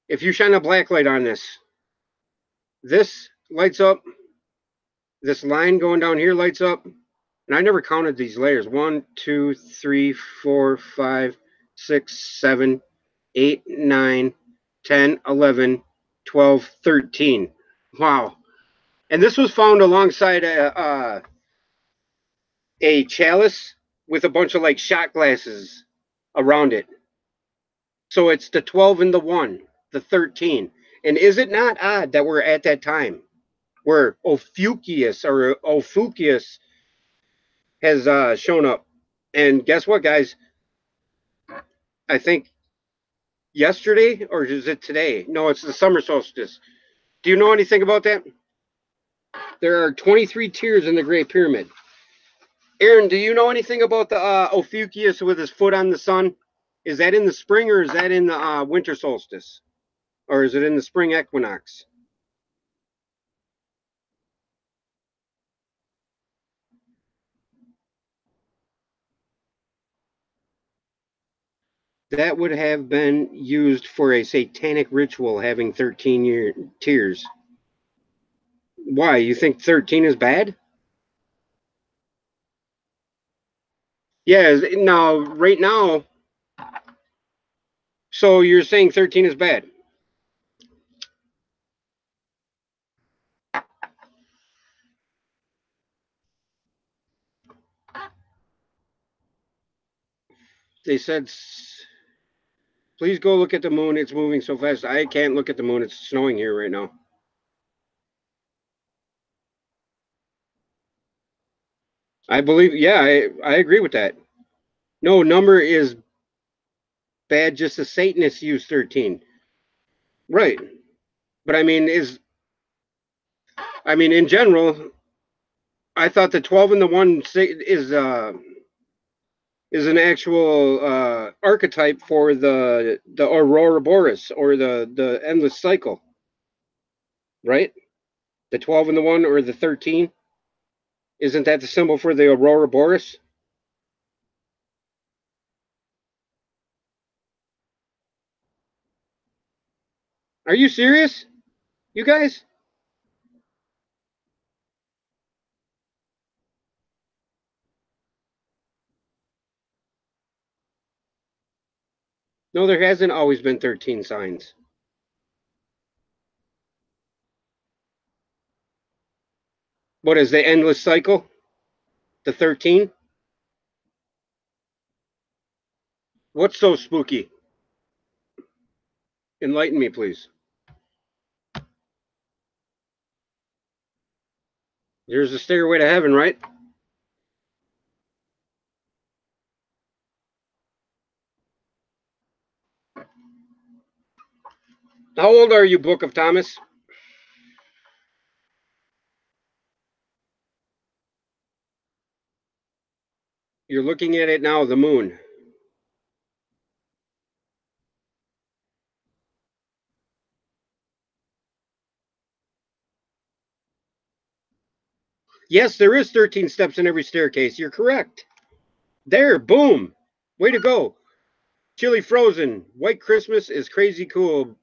if you shine a black light on this, this lights up. This line going down here lights up. And I never counted these layers. 1, 2, 3, 4, 5, 6, 7, 8, 9, 10, 11, 12, 13. Wow. And this was found alongside a chalice with a bunch of like shot glasses around it. So it's the 12 and the 1, the 13. And is it not odd that we're at that time where Ophiuchus has shown up? And guess what, guys? I think yesterday, or is it today? No, it's the summer solstice. Do you know anything about that? There are 23 tiers in the Great Pyramid. Aaron, do you know anything about the Ophiuchus with his foot on the sun? Is that in the spring or is that in the winter solstice? Or is it in the spring equinox? That would have been used for a satanic ritual having 13 tiers. Why? You think 13 is bad? Yeah, now, right now, so you're saying 13 is bad? They said, please go look at the moon. It's moving so fast. I can't look at the moon. It's snowing here right now. I believe, yeah, I agree with that. No, number is bad. Just the Satanists use 13. Right. But I mean, in general, I thought the 12 and the 1 is an actual archetype for the Aurora Boreas, or the endless cycle, right? The 12 and the 1, or the 13. Isn't that the symbol for the Aurora Boreas? Are you serious? You guys? No, there hasn't always been 13 signs. What is the endless cycle? The 13? What's so spooky? Enlighten me, please. There's a stairway to heaven, right? How old are you, Book of Thomas? You're looking at it now, the moon. Yes, there is 13 steps in every staircase. You're correct. There, boom. Way to go. Chili Frozen. White Christmas is crazy cool,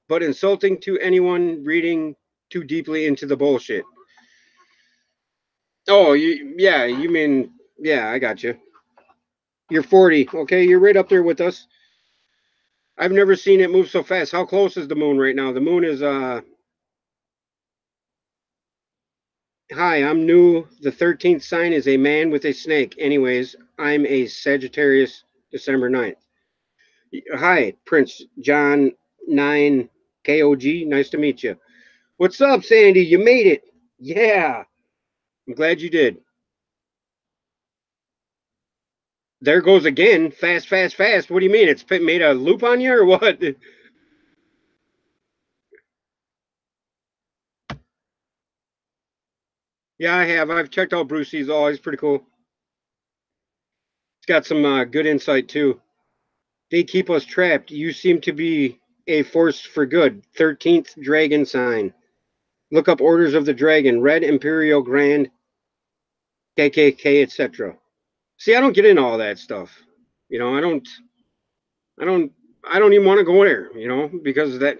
but insulting to anyone reading too deeply into the bullshit. Oh, yeah, you mean, yeah, I got you. You're 40. Okay, you're right up there with us. I've never seen it move so fast. How close is the moon right now? The moon is hi, I'm new. The 13th sign is a man with a snake. Anyways, I'm a Sagittarius, December 9th. Hi, Prince John 9 KOG. Nice to meet you. What's up, Sandy? You made it. Yeah, I'm glad you did. There goes again. Fast, fast, fast. What do you mean? It's made a loop on you or what? Yeah, I have. I've checked out Brucey's. Oh, he's pretty cool. He's got some good insight too. They keep us trapped. You seem to be a force for good. 13th dragon sign. Look up Orders of the Dragon, Red Imperial Grand, KKK, etc. See, I don't get into all that stuff. You know, I don't, I don't even want to go there. You know, because that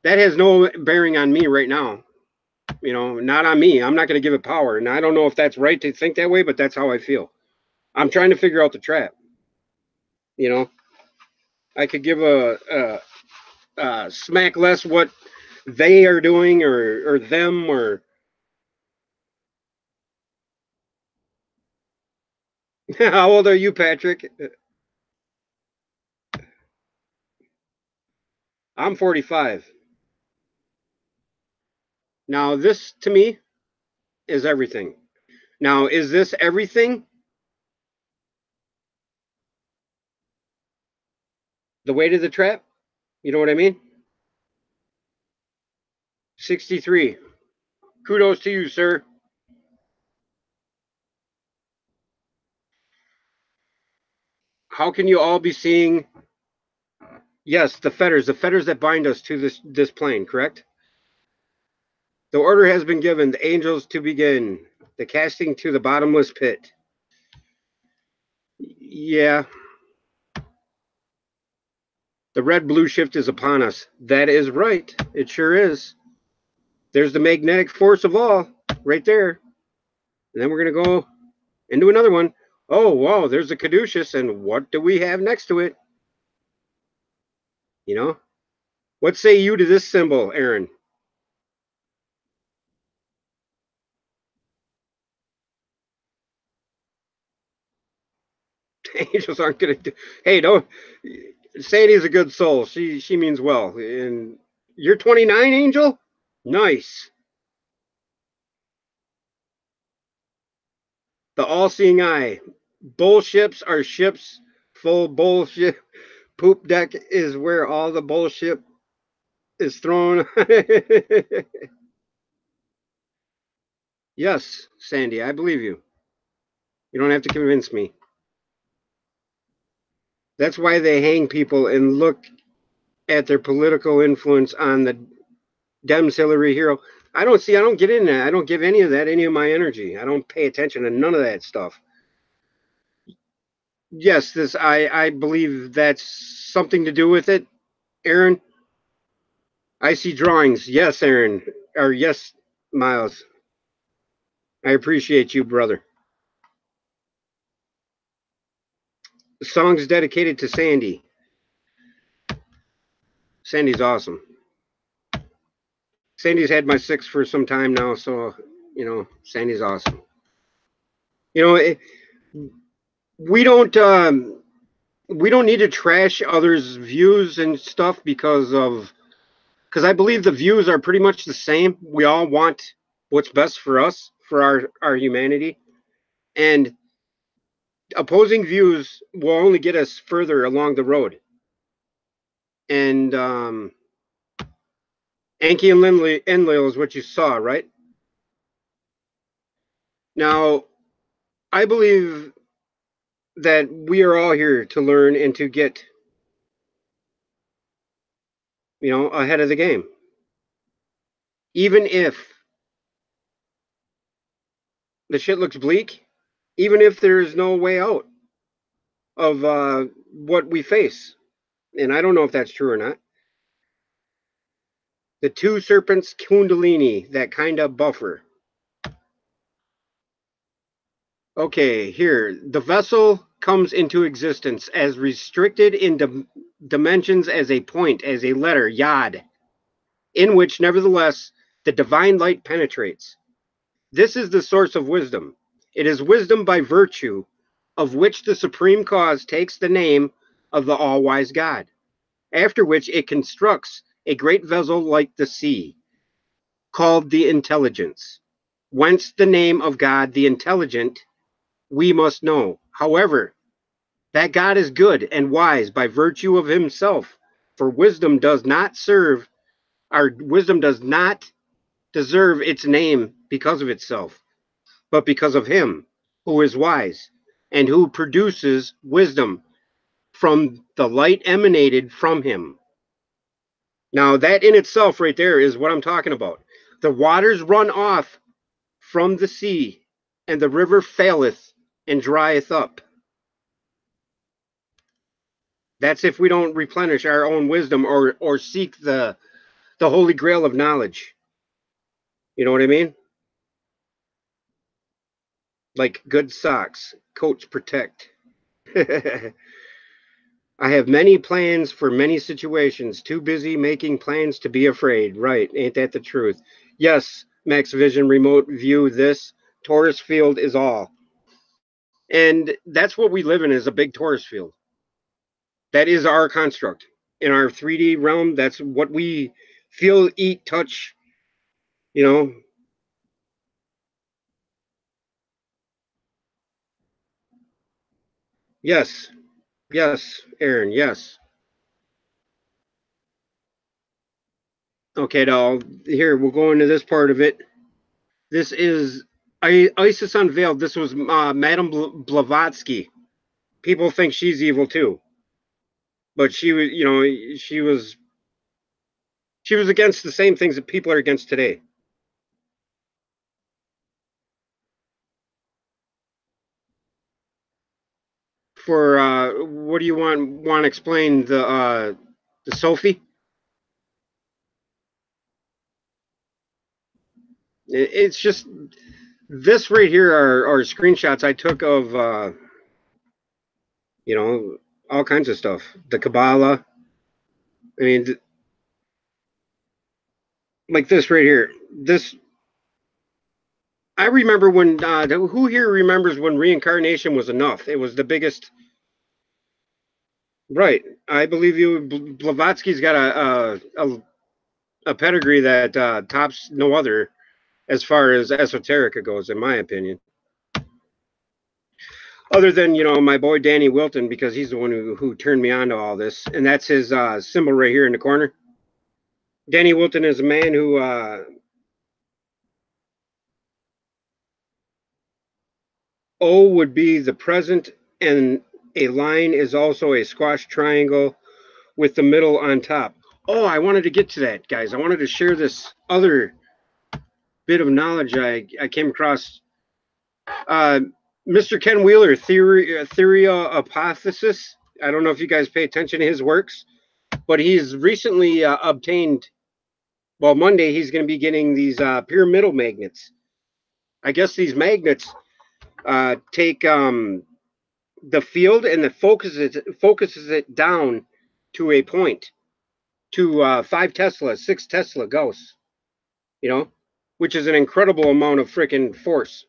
has no bearing on me right now. You know, not on me. I'm not going to give it power, and I don't know if that's right to think that way, but that's how I feel. I'm trying to figure out the trap. You know, I could give a smack less what they are doing or them or how old are you, Patrick? I'm 45. Now, this to me is everything. Now, is this everything? The weight of the trap? You know what I mean? 63. Kudos to you, sir. How can you all be seeing? Yes, the fetters that bind us to this plane, correct? The order has been given, the angels to begin, the casting to the bottomless pit. Yeah, the red blue shift is upon us. That is right. It sure is. There's the magnetic force of all right there. And then we're going to go into another one. Oh, wow, there's the caduceus. And what do we have next to it? You know, what say you to this symbol, Aaron? Angels aren't going to do. Hey, don't. Sandy's a good soul. She means well. And you're 29, Angel? Nice. The all-seeing eye. Bullships are ships full bullshit. Poop deck is where all the bullshit is thrown. Yes, Sandy, I believe you. You don't have to convince me. That's why they hang people and look at their political influence on the Dems Hillary hero. I don't get in that. I don't give any of that any of my energy. I don't pay attention to none of that stuff. Yes, I believe that's something to do with it. Aaron, I see drawings. Yes, Aaron. Or yes, Miles. I appreciate you, brother. The song's dedicated to Sandy. Sandy's awesome. Sandy's had my 6 for some time now, so Sandy's awesome. We don't need to trash others' views and stuff because I believe the views are pretty much the same. We all want what's best for us, for our humanity, and opposing views will only get us further along the road. And Anki and Enlil is what you saw, right? Now, I believe that we are all here to learn and to get, ahead of the game. Even if the shit looks bleak, even if there's no way out of what we face. And I don't know if that's true or not. The two serpents kundalini, that kind of buffer. Okay, here. The vessel comes into existence as restricted in dimensions as a point, as a letter, yod, in which nevertheless the divine light penetrates. This is the source of wisdom. It is wisdom by virtue of which the supreme cause takes the name of the all-wise God, after which it constructs a great vessel like the sea, called the intelligence, whence the name of God, the intelligent, we must know. However, that God is good and wise by virtue of himself, for wisdom does not deserve its name because of itself, but because of him who is wise and who produces wisdom from the light emanated from him. Now, that in itself right there is what I'm talking about. The waters run off from the sea, and the river faileth and drieth up. That's if we don't replenish our own wisdom or seek the holy grail of knowledge. You know what I mean? Like good socks, coats protect. I have many plans for many situations, too busy making plans to be afraid. Right, ain't that the truth? Yes, Max Vision Remote View, this Taurus field is all. And that's what we live in, is a big Taurus field. That is our construct. In our 3D realm, that's what we feel, eat, touch, you know. Yes, yes, Aaron, yes. Okay, doll. Here, we'll go into this part of it. This is Isis Unveiled. This was Madame Blavatsky. People think she's evil too, but she was, she was against the same things that people are against today. For what do you want to explain the Sophie? It's just this right here are screenshots I took of all kinds of stuff. The Kabbalah. I mean, like this right here. This I remember when. Who here remembers when reincarnation was enough? It was the biggest. Right. I believe you. Blavatsky's got a pedigree that tops no other as far as esoterica goes, in my opinion. Other than my boy Danny Wilton, because he's the one who turned me on to all this, and that's his symbol right here in the corner. Danny Wilton is a man who O would be the present, and a line is also a squash triangle with the middle on top. Oh, I wanted to get to that, guys. I wanted to share this other bit of knowledge I came across. Mr. Ken Wheeler, Theoria Hypothesis. I don't know if you guys pay attention to his works, but he's recently obtained, well, Monday he's going to be getting these pyramidal magnets. I guess these magnets take the field and focuses it down to a point. to 5 Tesla, 6 Tesla Gauss, you know, which is an incredible amount of freaking force.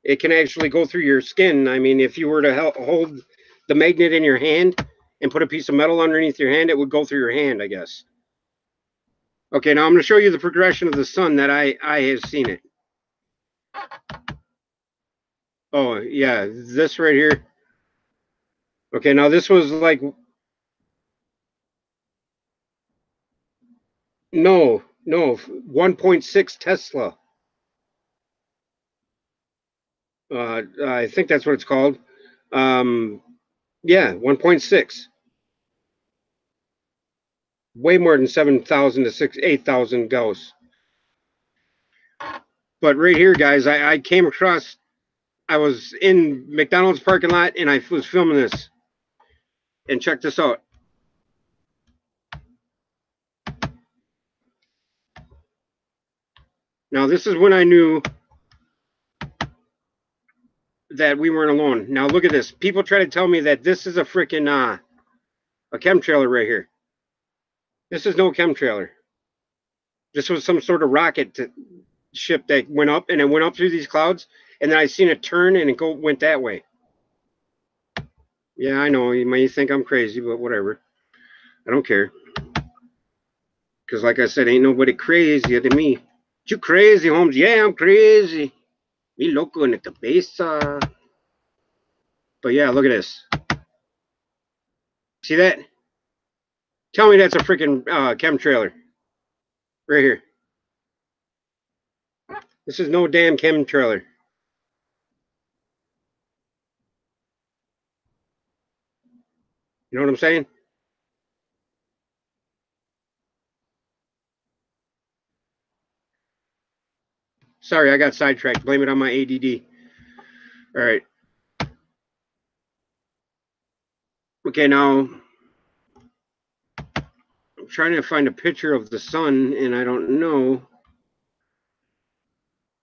It can actually go through your skin. I mean, if you were to hold the magnet in your hand and put a piece of metal underneath your hand, it would go through your hand, I guess. Okay, now I'm going to show you the progression of the sun that I have seen it. Oh, yeah, this right here. Okay, now this was like, no, 1.6 Tesla. I think that's what it's called. Yeah, 1.6. Way more than 7,000 to 8,000 Gauss. But right here, guys, I came across, I was in McDonald's parking lot and I was filming this. And check this out. Now, this is when I knew that we weren't alone. Now, look at this. People try to tell me that this is a freaking a chemtrailer right here. This is no chemtrailer. This was some sort of rocket ship that went up, and it went up through these clouds, and then I seen it turn and it went that way. Yeah, I know you may think I'm crazy, but whatever. I don't care. Because like I said, ain't nobody crazier than me. You crazy, Holmes? Yeah, I'm crazy. Me loco en la cabeza. But yeah, look at this. See that? Tell me that's a freaking chemtrailer. Right here. This is no damn chemtrailer. You know what I'm saying? Sorry, I got sidetracked. Blame it on my ADD. All right. Okay, now I'm trying to find a picture of the sun, and I don't know.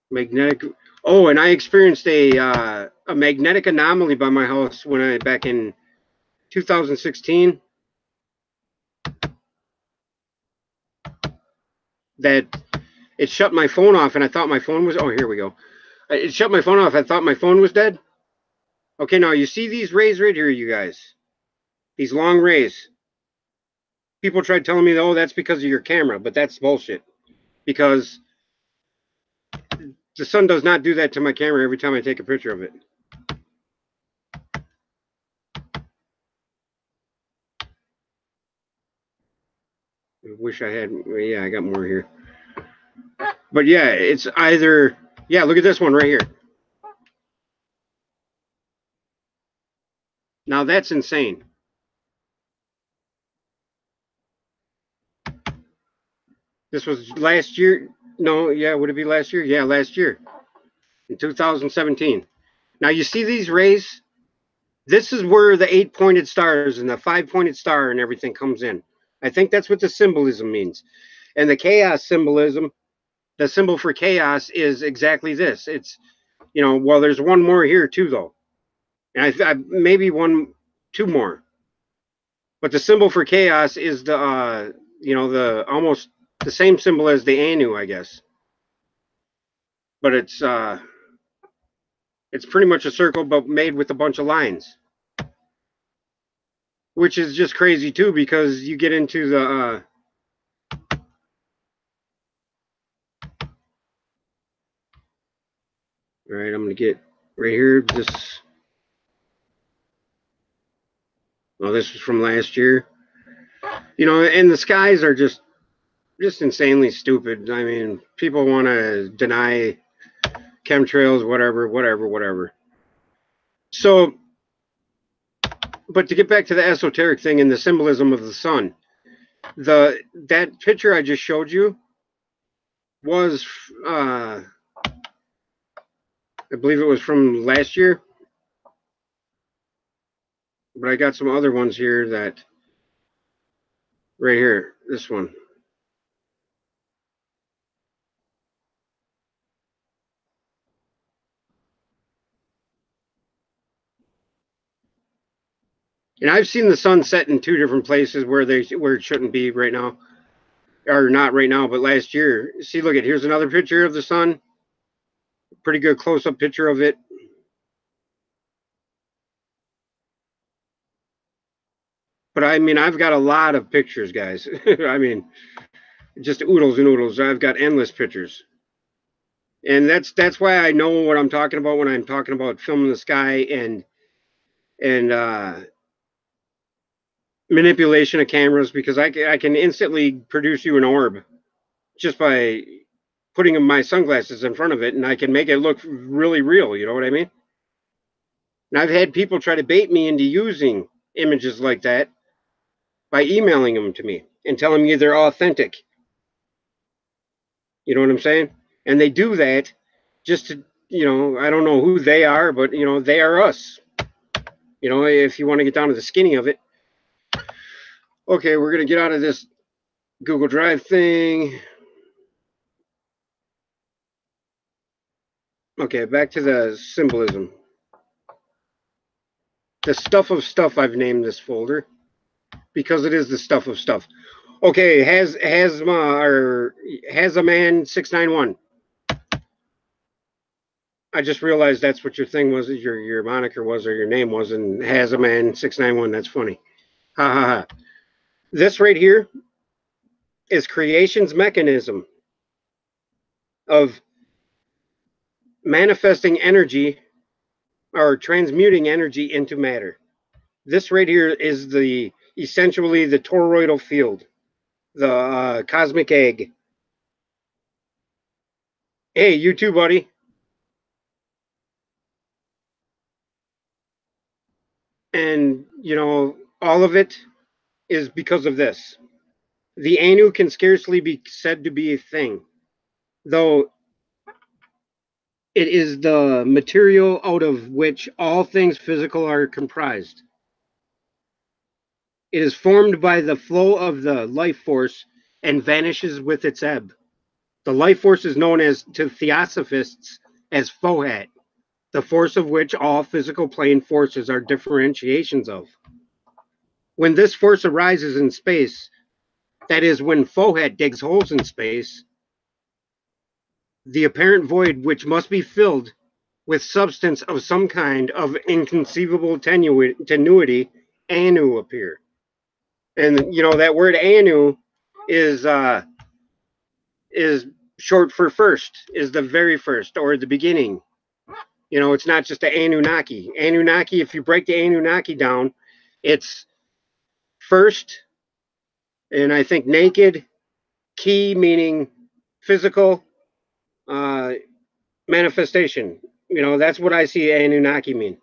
Magnetic. Oh, and I experienced a magnetic anomaly by my house when I back in 2016. That it shut my phone off, and I thought my phone was. Oh, here we go. It shut my phone off. I thought my phone was dead. Okay, now you see these rays right here, you guys. These long rays. People tried telling me, oh, that's because of your camera, but that's bullshit. Because the sun does not do that to my camera every time I take a picture of it. I wish I had. Yeah, I got more here. But yeah, it's either. Yeah, look at this one right here. Now that's insane. This was last year. No, yeah, would it be last year? Yeah, last year in 2017. Now you see these rays? This is where the 8-pointed stars and the 5-pointed star and everything comes in. I think that's what the symbolism means. And the chaos symbolism, the symbol for chaos is exactly this. It's, well, there's one more here too, though. And I maybe two more. But the symbol for chaos is the almost the same symbol as the Anu, I guess. But it's pretty much a circle, but made with a bunch of lines, which is just crazy too, because you get into the. All right, I'm gonna get right here. This was from last year. And the skies are just insanely stupid. I mean, people want to deny chemtrails, whatever. So, but to get back to the esoteric thing and the symbolism of the sun, that picture I just showed you was, I believe it was from last year, but I got some other ones here that, right here, this one. And I've seen the sun set in 2 different places where it shouldn't be right now, or not right now, but last year. See, look at here's another picture of the sun. Pretty good close-up picture of it. But I mean, I've got a lot of pictures, guys. I mean, just oodles and oodles. I've got endless pictures, and that's why I know what I'm talking about when I'm talking about filming the sky and manipulation of cameras, because I can instantly produce you an orb just by putting my sunglasses in front of it, and I can make it look really real. You know what I mean? And I've had people try to bait me into using images like that by emailing them to me and telling me they're authentic. You know what I'm saying? And they do that just to, I don't know who they are, but, they are us. If you want to get down to the skinny of it. Okay, we're going to get out of this Google Drive thing. Okay, back to the symbolism. The stuff of stuff, I've named this folder because it is the stuff of stuff. Okay, has a man 691. I just realized that's what your thing was, your moniker was, or your name was, and has a man 691. That's funny. Ha ha ha. This right here is creation's mechanism of manifesting energy or transmuting energy into matter. This right here is essentially the toroidal field, the cosmic egg. Hey, you too, buddy. And, all of it is because of this. The Anu can scarcely be said to be a thing, though it is the material out of which all things physical are comprised. It is formed by the flow of the life force and vanishes with its ebb. The life force is known to theosophists as Fohat, the force of which all physical plane forces are differentiations of. When this force arises in space, that is, when Fohat digs holes in space, the apparent void which must be filled with substance of some kind of inconceivable tenuity, Anu, appear. And that word Anu is short for first, is the very first or the beginning. It's not just the Anunnaki. Anunnaki, if you break the Anunnaki down, it's first, and I think naked, key meaning physical, manifestation. That's what I see Anunnaki mean.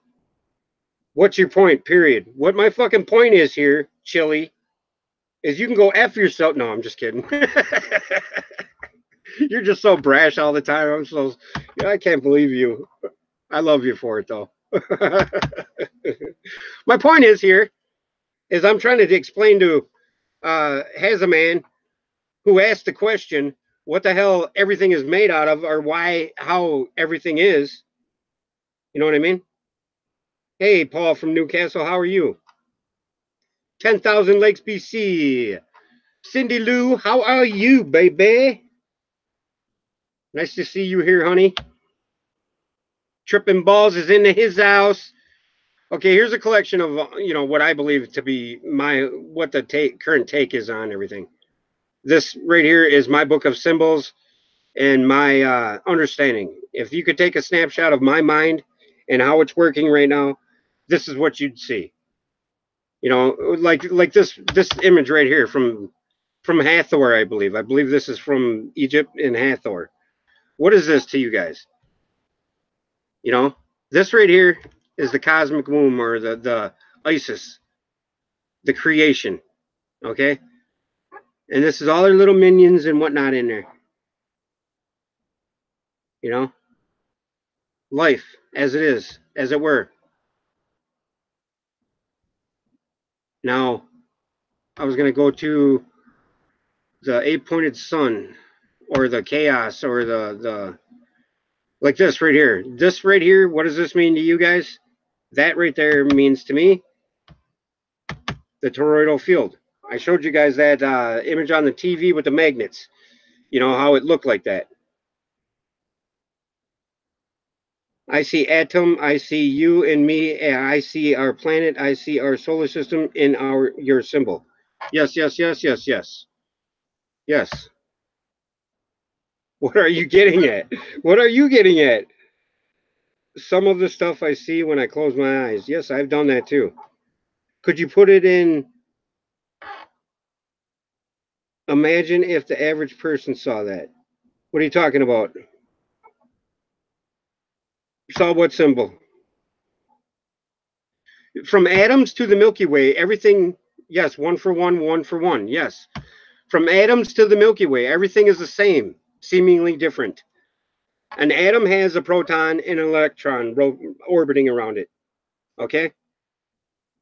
What's your point, period? What my fucking point is here, Chili, is you can go F yourself. No, I'm just kidding. You're just so brash all the time. I can't believe you. I love you for it, though. My point is here is I'm trying to explain to has a man who asked the question, what the hell everything is made out of, or how everything is. You know what I mean? Hey, Paul from Newcastle, how are you? 10,000 Lakes, BC. Cindy Lou, how are you, baby? Nice to see you here, honey. Tripping Balls is into his house. Okay, here's a collection of what I believe to be what the current take is on everything. This right here is my book of symbols and my understanding. If you could take a snapshot of my mind and how it's working right now, this is what you'd see. Like this image right here from Hathor, I believe. I believe this is from Egypt and Hathor. What is this to you guys? This right here is the cosmic womb, or the Isis, the creation. Okay? And this is all their little minions and whatnot in there. Life as it is, as it were. Now, I was going to go to the 8-pointed sun, or the chaos, or the like this right here. This right here, what does this mean to you guys? That right there means to me the toroidal field. I showed you guys that image on the TV with the magnets. You know how it looked like that. I see atom, I see you and me, I see our planet, I see our solar system in your symbol. Yes, yes, yes, yes, yes. Yes. What are you getting at? What are you getting at? Some of the stuff I see when I close my eyes. Yes, I've done that too. Could you put it in? Imagine if the average person saw that. What are you talking about? Saw what symbol? From atoms to the Milky Way, everything, yes, one for one, one for one, yes. From atoms to the Milky Way, everything is the same, seemingly different. An atom has a proton and an electron orbiting around it. Okay?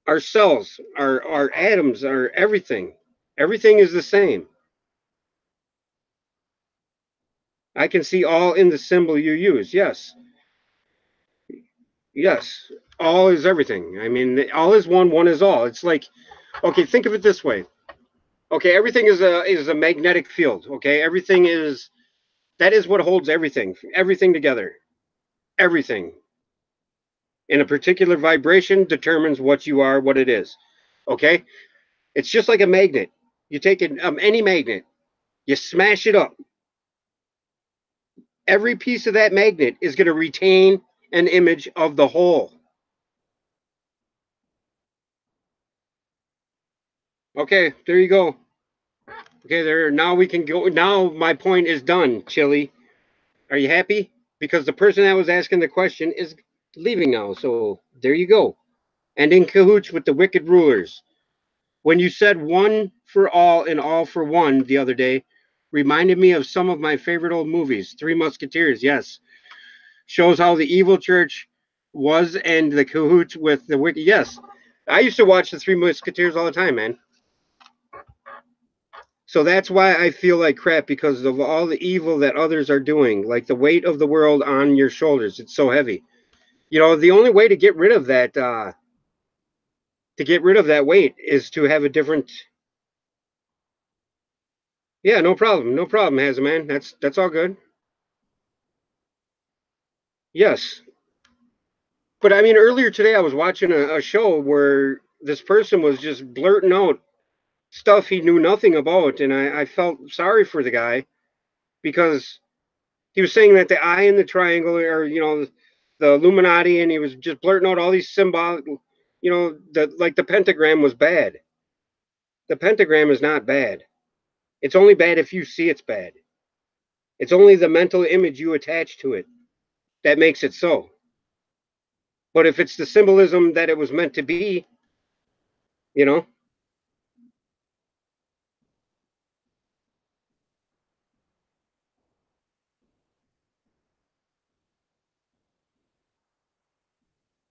Our cells, our atoms, our everything. Everything is the same. I can see all in the symbol you use. Yes. Yes. All is everything. I mean, all is one, one is all. It's like, okay, think of it this way. Okay, everything is a magnetic field. Okay, everything is that is what holds everything together. Everything in a particular vibration determines what you are, what it is. Okay, it's just like a magnet. You take any magnet, you smash it up. Every piece of that magnet is going to retain an image of the whole. Okay, there you go. Okay, there. Now we can go. Now my point is done, Chili. Are you happy? Because the person that was asking the question is leaving now. So there you go. And in cahoots with the wicked rulers. When you said one for all and all for one the other day, reminded me of some of my favorite old movies. Three Musketeers, yes. Shows how the evil church was and the cahoots with the wicked. Yes. I used to watch the Three Musketeers all the time, man. So that's why I feel like crap because of all the evil that others are doing, like the weight of the world on your shoulders. It's so heavy. You know, the only way to get rid of that weight is to have a different. Yeah, no problem, no problem, Hazaman. That's all good. Yes, but I mean, earlier today I was watching a show where this person was just blurting out stuff he knew nothing about, and I felt sorry for the guy because he was saying that the eye in the triangle, or the Illuminati, and he was just blurting out all these symbolic, the pentagram was bad. The pentagram is not bad. It's only bad if you see it's bad. It's only the mental image you attach to it that makes it so. But if it's the symbolism that it was meant to be, you know,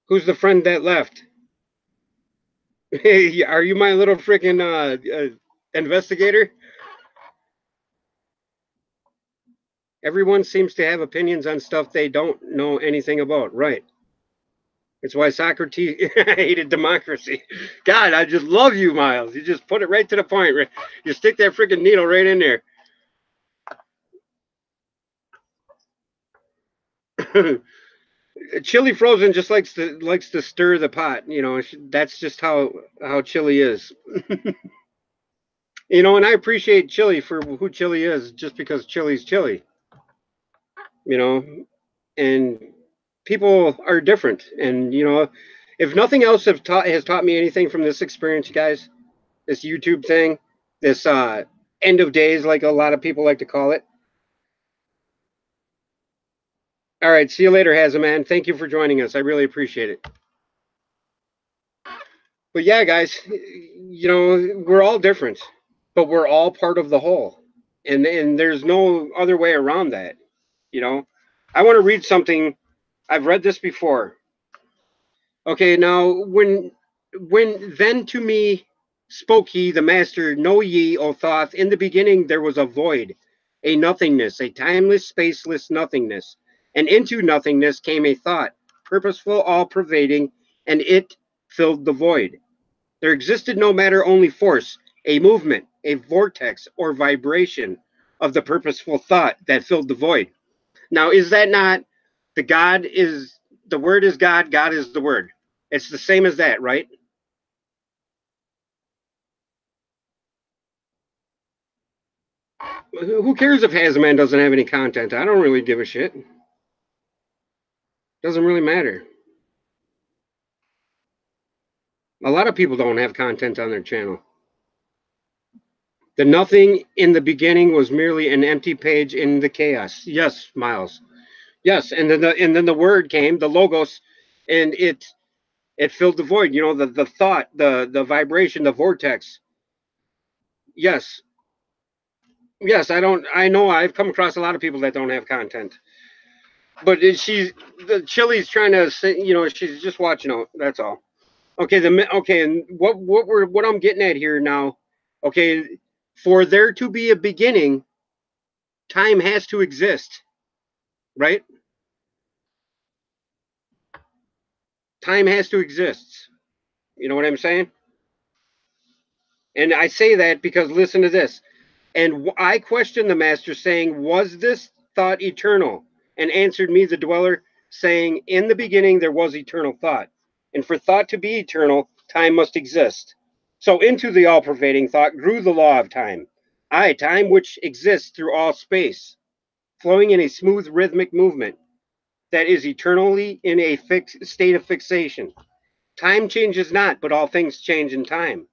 who's the friend that left? Hey, are you my little freaking investigator? Everyone seems to have opinions on stuff they don't know anything about. Right. It's why Socrates hated democracy. God, I just love you, Miles. You just put it right to the point. Right? You stick that freaking needle right in there. Chili Frozen just likes to stir the pot. You know, that's just how Chili is. And I appreciate Chili for who Chili is, just because Chili's Chili. You know, and people are different, and if nothing else has taught me anything from this experience, you guys, this YouTube thing, this end of days, like a lot of people like to call it. All right, see you later, Hazaman. Thank you for joining us. I really appreciate it. But yeah, guys, we're all different, but we're all part of the whole, and there's no other way around that. You know, I want to read something. I've read this before. Okay, now when then to me spoke he, the master, know ye, O Thoth, in the beginning there was a void, a nothingness, a timeless, spaceless nothingness, and into nothingness came a thought, purposeful, all pervading, and it filled the void. There existed no matter, only force, a movement, a vortex, or vibration of the purposeful thought that filled the void. Now, is that not the word is God, God is the word. It's the same as that, right? Who cares if Hazman doesn't have any content? I don't really give a shit. Doesn't really matter. A lot of people don't have content on their channel. The nothing in the beginning was merely an empty page in the chaos. Yes, Miles. Yes, and then the word came, the logos, and it filled the void. You know, the thought, the vibration, the vortex. Yes, yes. I know I've come across a lot of people that don't have content, but the Chili's trying to say, you know, she's just watching out. That's all. Okay, okay, and what I'm getting at here now. Okay, for there to be a beginning, time has to exist, right? Time has to exist. You know what I'm saying? And I say that because listen to this. And I questioned the master, saying, was this thought eternal? And answered me, the dweller, saying, in the beginning there was eternal thought. And for thought to be eternal, time must exist. So into the all pervading thought grew the law of time. Aye, time which exists through all space, flowing in a smooth rhythmic movement that is eternally in a fixed state of fixation. Time changes not, but all things change in time.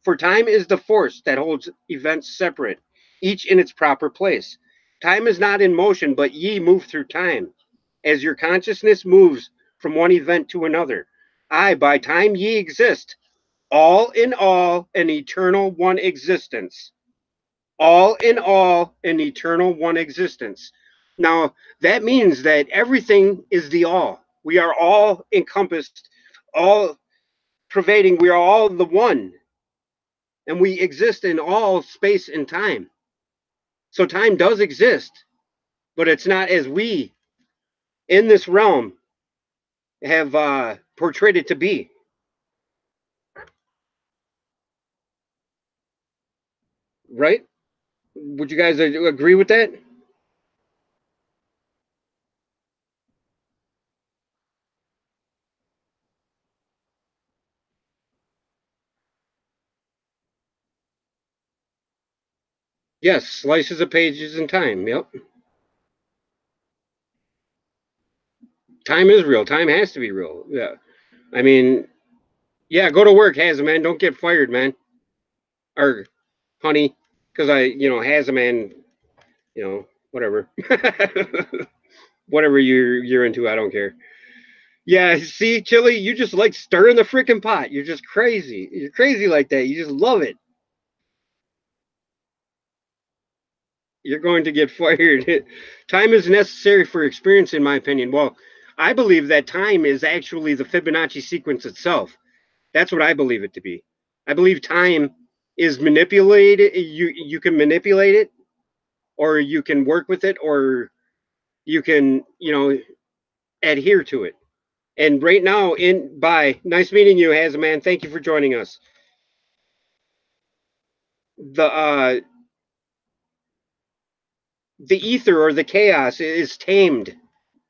For time is the force that holds events separate, each in its proper place. Time is not in motion, but ye move through time, as your consciousness moves from one event to another. Aye, by time ye exist, all in all, an eternal one existence. All in all, an eternal one existence. Now, that means that everything is the all. We are all encompassed, all pervading. We are all the one, and we exist in all space and time. So time does exist, but it's not as we in this realm have portrayed it to be. Right? Would you guys agree with that? Yes, slices of pages in time. Yep. Time is real. Time has to be real. Yeah. I mean, yeah, go to work, Hazza man. Don't get fired, man. Or honey, because Hazza man, whatever. Whatever you're into, I don't care. Yeah, see, Chili, you just like stirring the freaking pot. You're just crazy. You're crazy like that. You just love it. You're going to get fired. Time is necessary for experience, in my opinion. Well, I believe that time is actually the Fibonacci sequence itself. That's what I believe it to be. I believe time is manipulated. You can manipulate it, or you can work with it, or you can adhere to it. And right now, nice meeting you, Hazaman. Thank you for joining us. The the ether or the chaos is tamed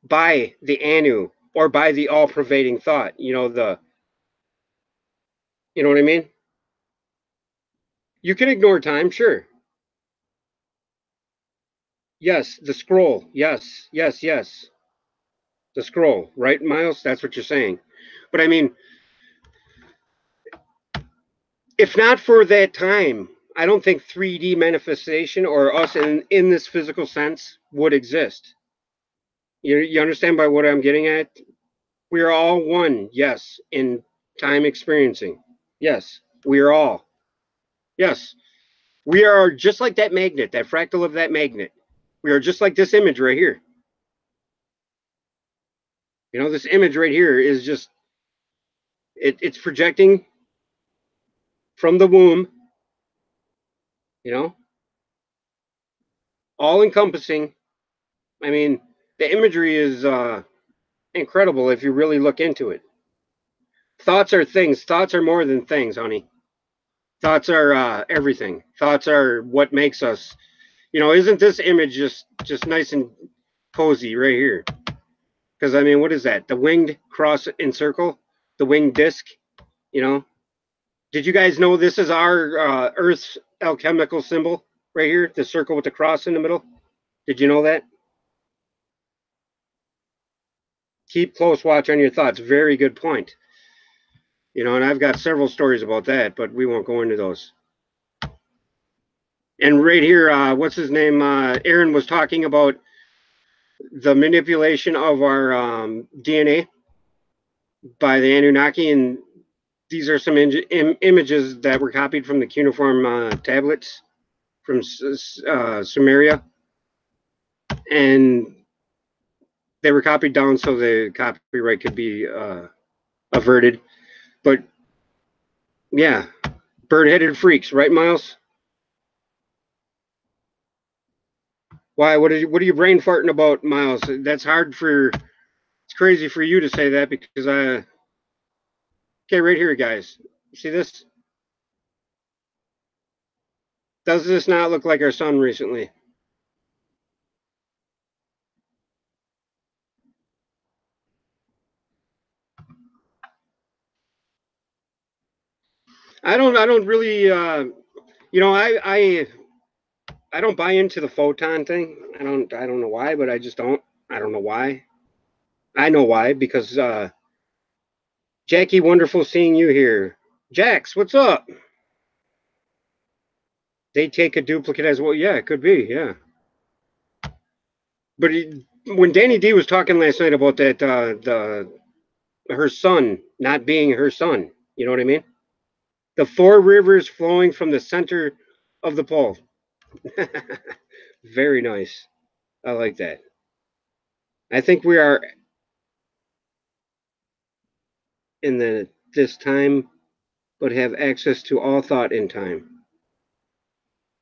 by the Anu or by the all-pervading thought. You know what I mean? You can ignore time, sure. Yes, the scroll. Yes, yes, yes. The scroll, right, Miles? That's what you're saying. But I mean, if not for that time, I don't think 3D manifestation or us in this physical sense would exist. You understand by what I'm getting at? We are all one, yes, in time experiencing. Yes, we are all. Yes, we are just like that magnet, that fractal of that magnet. We are just like this image right here. This image right here is just, it's projecting from the womb, you know, all encompassing. I mean, the imagery is incredible if you really look into it. Thoughts are things. Thoughts are more than things, honey. Thoughts are everything. Thoughts are what makes us. Isn't this image just nice and cozy right here? Because I mean, what is that? The winged cross and circle, the winged disc. You know, did you guys know this is our Earth's alchemical symbol right here? The circle with the cross in the middle. Did you know that? Keep close watch on your thoughts. Very good point. And I've got several stories about that, but we won't go into those. And right here, what's his name? Aaron was talking about the manipulation of our DNA by the Anunnaki, and these are some images that were copied from the cuneiform tablets from Sumeria, and they were copied down so the copyright could be averted. But yeah, bird-headed freaks, right, Miles? Why? What are you brain farting about, Miles? That's hard for. It's crazy for you to say that because I. Okay, right here, guys. See this? Does this not look like our sun recently? I don't really. I don't buy into the photon thing. I don't know why, but I just don't. I don't know why. I know why because Jackie, wonderful seeing you here. Jax, what's up? They take a duplicate as well. Yeah, it could be. Yeah, but when Danny D was talking last night about that, the her son not being her son, you know what I mean? The four rivers flowing from the center of the pole. Very nice. I like that. I think we are in this time, but have access to all thought in time.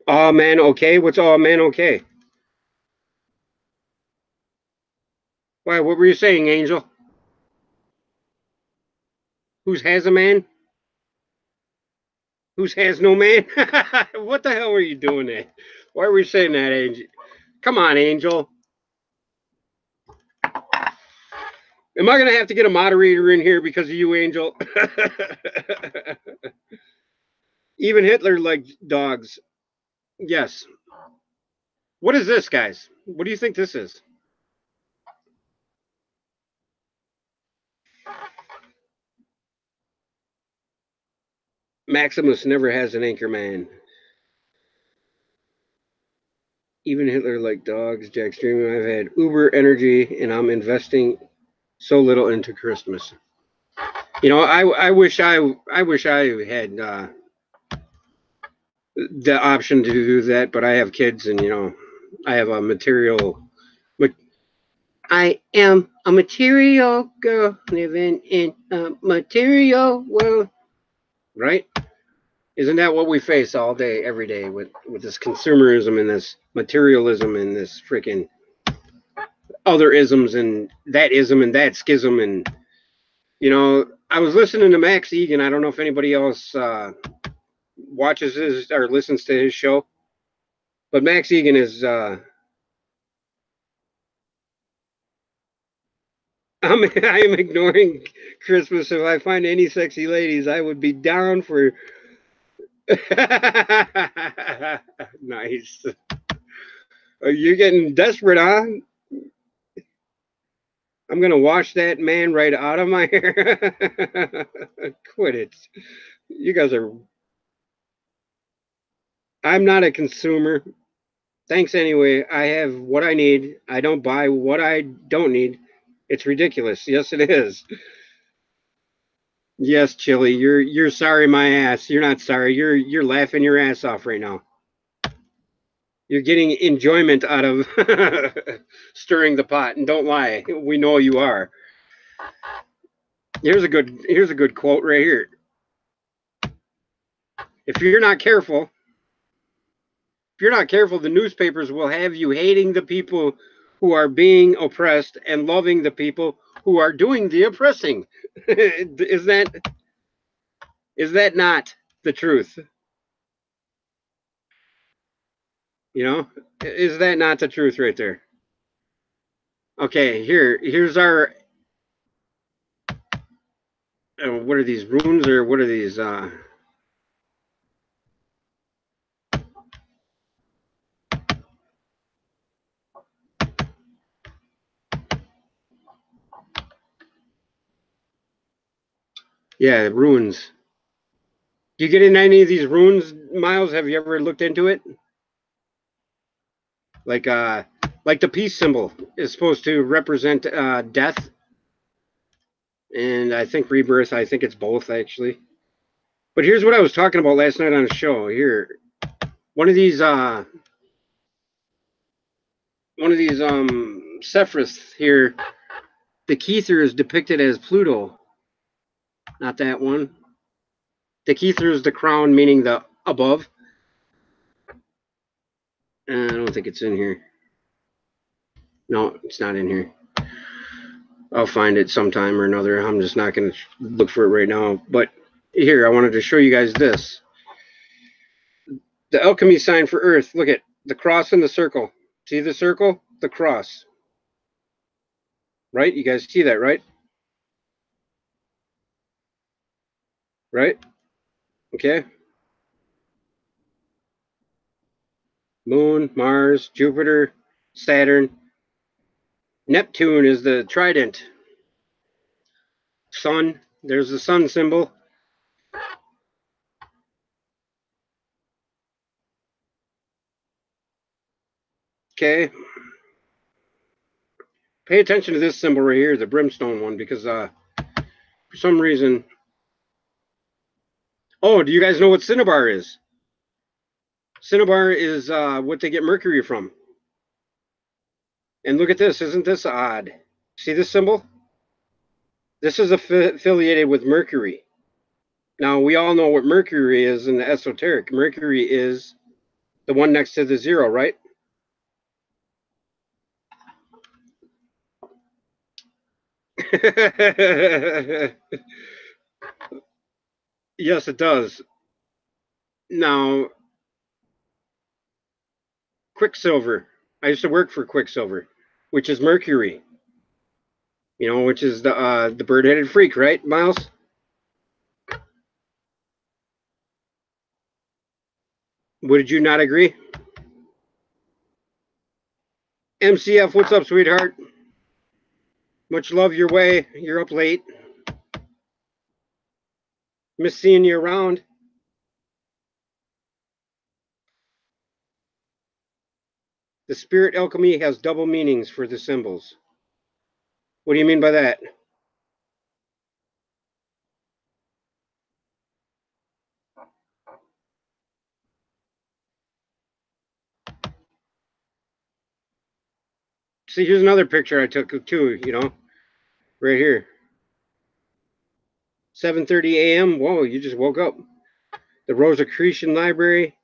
Oh man, okay. What's all man, okay? Why? What were you saying, Angel? Who's has a man? Who's has no man? What the hell were you doing there? Why were we saying that, Angel? Come on, Angel. Am I gonna have to get a moderator in here because of you, Angel? Even Hitler liked dogs. Yes. What is this, guys? What do you think this is? Maximus never has an anchor man. Even Hitler liked dogs. Jack streaming. I've had uber energy, and I'm investing so little into Christmas. I wish I had the option to do that, but I have kids, and I have a material. I am a material girl living in a material world, right? Isn't that what we face all day, every day, with this consumerism and this materialism and this freaking other isms and that ism and that schism? And I was listening to Max Egan. I don't know if anybody else watches his or listens to his show, but Max Egan is. I am ignoring Christmas. If I find any sexy ladies, I would be down for. Nice. Are you getting desperate, huh? I'm gonna wash that man right out of my hair. Quit it. You guys are. I'm not a consumer. Thanks anyway. I have what I need. I don't buy what I don't need. It's ridiculous. Yes, it is. Yes, Chili. You're sorry my ass. You're not sorry. You're laughing your ass off right now. You're getting enjoyment out of stirring the pot, and don't lie. We know you are. Here's a good quote right here. If you're not careful, the newspapers will have you hating the people who are being oppressed and loving the people who are doing the oppressing. Is that not the truth? You know, is that not the truth right there? Okay, here's our. What are these runes or what are these? Yeah, runes. Do you get in any of these runes, Miles? Have you ever looked into it? Like like the peace symbol is supposed to represent death, and I think rebirth. I think it's both actually. But here's what I was talking about last night on a show. Here, one of these Sephiroths here. The Kether is depicted as Pluto, not that one. The Kether is the crown, meaning the above. I don't think it's in here. No, it's not in here. I'll find it sometime or another. I'm just not going to look for it right now. But here, I wanted to show you guys this. The alchemy sign for Earth. Look at the cross and the circle. See the circle? The cross. Right? You guys see that, right? Right? Okay. Moon, Mars, Jupiter, Saturn. Neptune is the trident. Sun. There's the sun symbol. Okay. Pay attention to this symbol right here, the brimstone one, because for some reason. Oh, do you guys know what cinnabar is? Cinnabar is what they get mercury from. And look at this. Isn't this odd? See this symbol? This is affiliated with Mercury. Now, we all know what Mercury is in the esoteric. Mercury is the one next to the zero, right? Yes, it does. Now, Quicksilver. I used to work for Quicksilver, which is Mercury. You know, which is the bird-headed freak, right, Miles? Would you not agree? MCF, what's up, sweetheart? Much love your way. You're up late. Miss seeing you around. The spirit alchemy has double meanings for the symbols. What do you mean by that? See, here's another picture I took too, you know, right here. 7:30 a.m. Whoa, you just woke up. The Rosicrucian Library.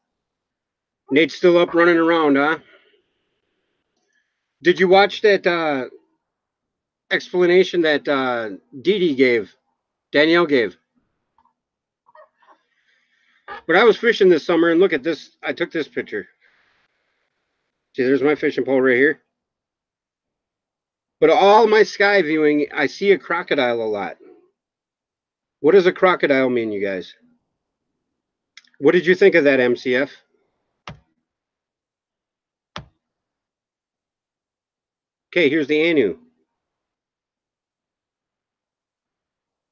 Nate's still up running around, huh? Did you watch that explanation that Dee Dee gave, Danielle gave? But I was fishing this summer, and look at this. I took this picture. See, there's my fishing pole right here. But all my sky viewing, I see a crocodile a lot. What does a crocodile mean, you guys? What did you think of that, MCF? Okay, here's the Anu.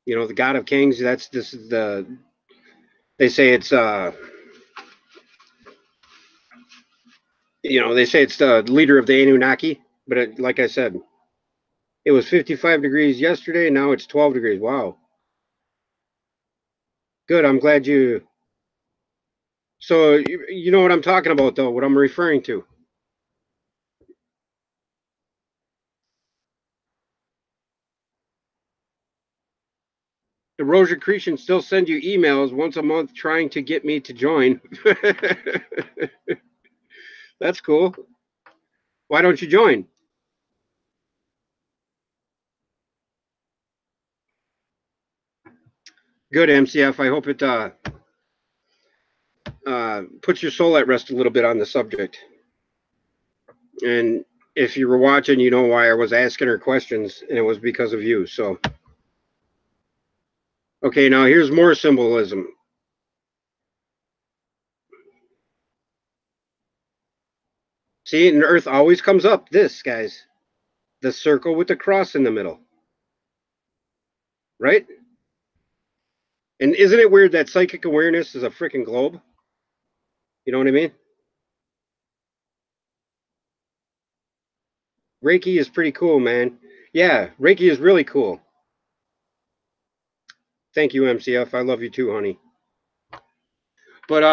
You know, the god of kings. This is the. They say it's they say it's the leader of the Anunnaki. But like I said, it was 55 degrees yesterday. Now it's 12 degrees. Wow. Good. I'm glad you. So you know what I'm talking about, though. What I'm referring to. The Rosicrucians still send you emails once a month trying to get me to join. That's cool. Why don't you join? Good, MCF. I hope it puts your soul at rest a little bit on the subject. And if you were watching, you know why I was asking her questions, and it was because of you. So, okay, now here's more symbolism. See, and Earth always comes up. This, guys, the circle with the cross in the middle, right? And isn't it weird that psychic awareness is a freaking globe? You know what I mean? Reiki is pretty cool, man. Yeah, Reiki is really cool. Thank you, MCF. I love you too, honey. But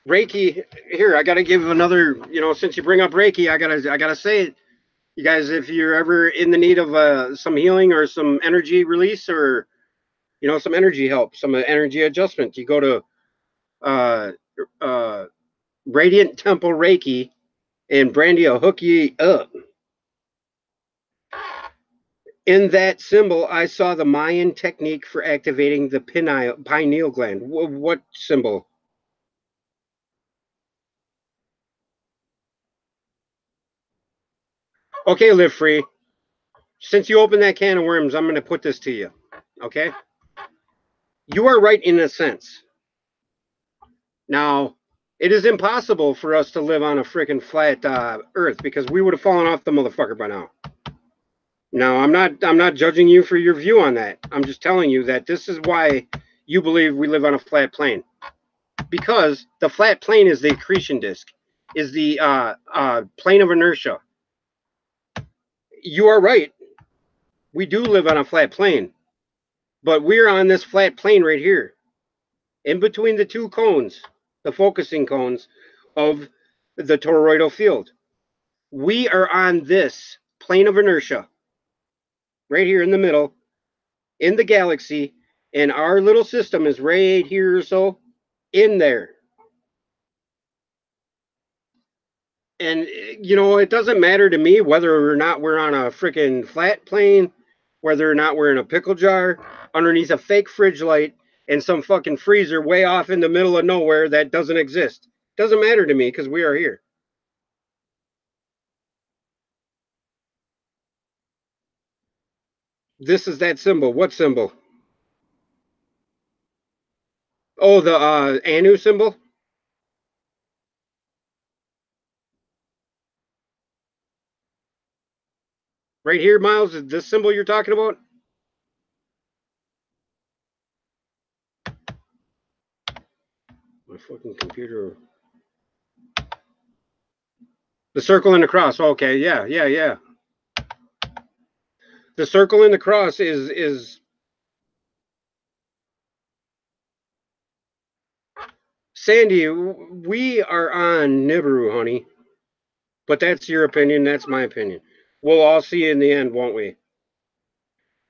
Reiki, here, I gotta give another, since you bring up Reiki, I gotta say it. You guys, if you're ever in the need of some healing or some energy release or some energy help, some energy adjustment, you go to uh, uh, Radiant Temple Reiki, and Brandy will hook you up. In that symbol, I saw the Mayan technique for activating the pineal gland. What symbol? Okay, Live Free. Since you opened that can of worms, I'm going to put this to you. Okay? You are right in a sense. Now, it is impossible for us to live on a freaking flat Earth because we would have fallen off the motherfucker by now. Now, I'm not judging you for your view on that. I'm just telling you that this is why you believe we live on a flat plane. Because the flat plane is the accretion disk, is the plane of inertia. You are right. We do live on a flat plane, but we're on this flat plane right here, in between the two cones, the focusing cones of the toroidal field. We are on this plane of inertia right here in the middle, in the galaxy, and our little system is right here or so in there. And it doesn't matter to me whether or not we're on a freaking flat plane, whether or not we're in a pickle jar underneath a fake fridge light and some fucking freezer way off in the middle of nowhere that doesn't exist. Doesn't matter to me because we are here. This is that symbol. What symbol? Oh, the Anu symbol. Right here, Miles, is this symbol you're talking about? My fucking computer. The circle and the cross. Okay, yeah, yeah, yeah. The circle and the cross is Sandy. We are on Nibiru, honey. But that's your opinion. That's my opinion. We'll all see in the end, won't we?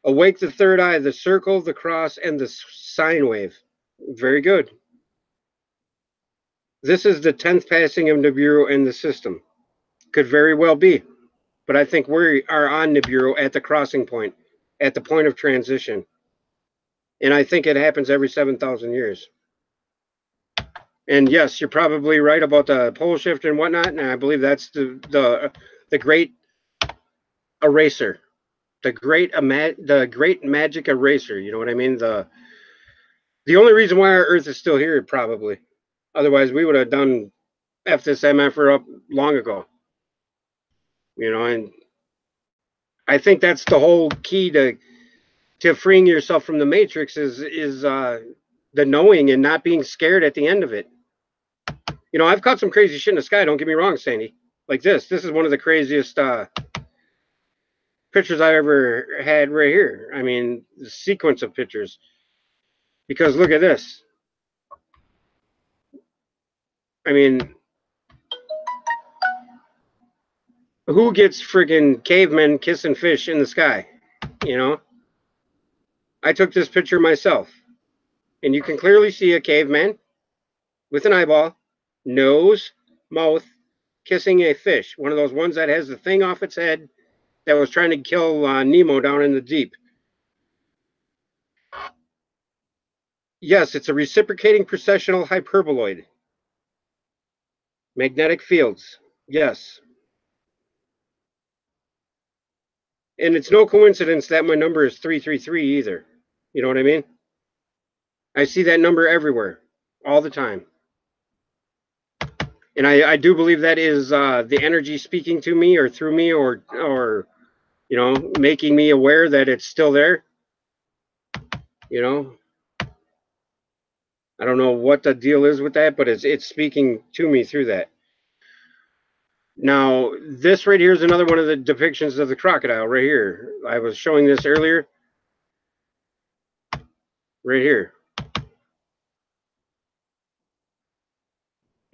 Awake the third eye, the circle, the cross, and the sine wave. Very good. This is the 10th passing of Nibiru in the system. Could very well be. But I think we are on Nibiru at the crossing point, at the point of transition. And I think it happens every 7,000 years. And yes, you're probably right about the pole shift and whatnot. And I believe that's the great eraser, the great magic eraser. You know what I mean? The only reason why our Earth is still here, probably. Otherwise, we would have done F this MFer up long ago. And I think that's the whole key to freeing yourself from the matrix is the knowing and not being scared at the end of it. I've caught some crazy shit in the sky. Don't get me wrong, Sandy. Like this. This is one of the craziest pictures I ever had right here. I mean, the sequence of pictures. Because look at this. I mean, who gets friggin' cavemen kissing fish in the sky? You know? I took this picture myself. And you can clearly see a caveman with an eyeball, nose, mouth, kissing a fish. One of those ones that has the thing off its head that was trying to kill Nemo down in the deep. Yes, it's a reciprocating precessional hyperboloid. Magnetic fields. Yes. And it's no coincidence that my number is 333 either. You know what I mean? I see that number everywhere, all the time. And I do believe that is the energy speaking to me or through me or making me aware that it's still there. You know, I don't know what the deal is with that, but it's speaking to me through that. Now, this right here is another one of the depictions of the crocodile right here. I was showing this earlier. Right here.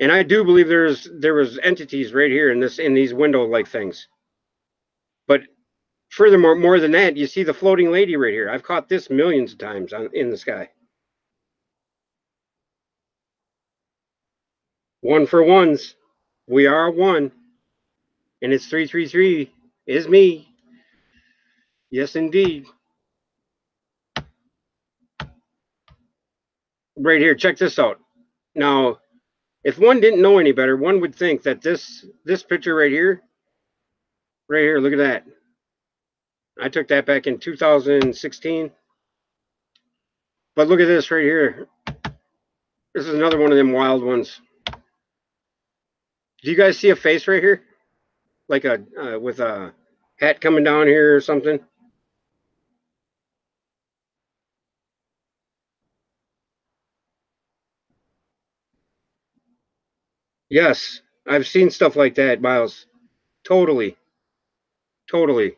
And I do believe there was entities right here in these window like things. But furthermore, more than that, you see the floating lady right here. I've caught this millions of times in the sky. One for ones. We are one. And it's 333 is me. Yes, indeed. Right here, check this out. Now, if one didn't know any better, one would think that this picture right here, look at that. I took that back in 2016. But look at this right here. This is another one of them wild ones. Do you guys see a face right here? Like with a hat coming down here or something? Yes, I've seen stuff like that, Miles. Totally. Totally.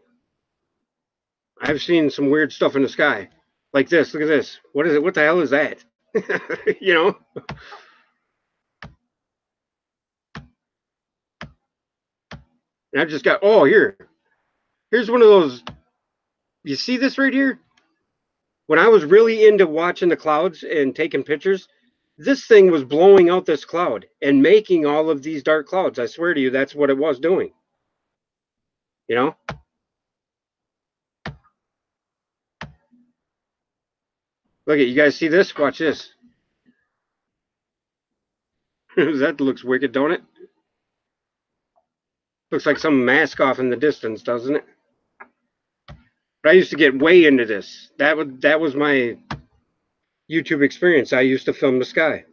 I've seen some weird stuff in the sky. Like this. Look at this. What is it? What the hell is that? you know? And I've just got, oh, here's one of those. You see this right here? When I was really into watching the clouds and taking pictures, this thing was blowing out this cloud and making all of these dark clouds. I swear to you, that's what it was doing. You know? Look at you guys see this? Watch this. That looks wicked, don't it? Looks like some mask off in the distance, doesn't it? But I used to get way into this. That was my YouTube experience. I used to film the sky.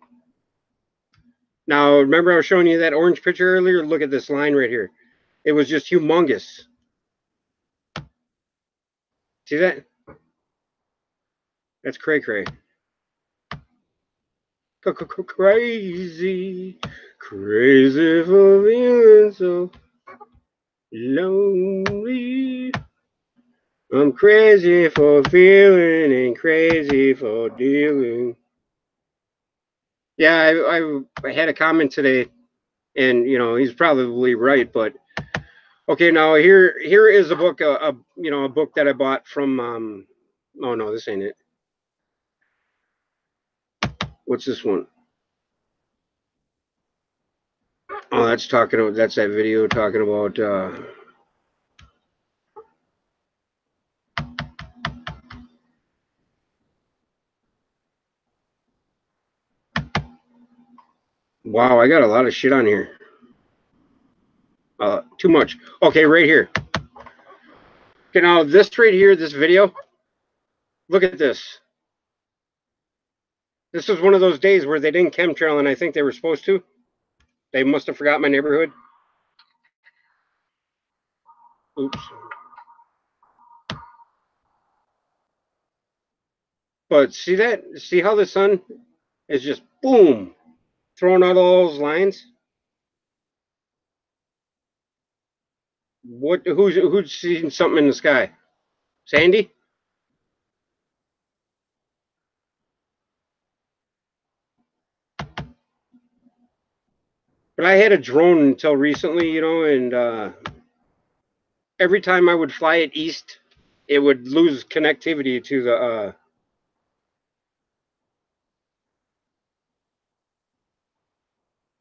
Now, remember I was showing you that orange picture earlier? Look at this line right here. It was just humongous. See that? That's cray cray. Crazy, crazy for feeling so lonely. I'm crazy for feeling and crazy for dealing. Yeah, I had a comment today, and he's probably right, but okay, now here is a book, a book that I bought from. Oh no, this ain't it. What's this one? Oh, that's that video talking about. Wow, I got a lot of shit on here. Too much. Okay, right here. Okay, now this right here, this video. Look at this. This was one of those days where they didn't chemtrail, and I think they were supposed to. They must have forgot my neighborhood. Oops. But see that? See how the sun is just boom, throwing out all those lines? Who's seen something in the sky? Sandy? But I had a drone until recently, and every time I would fly it east, it would lose connectivity to the.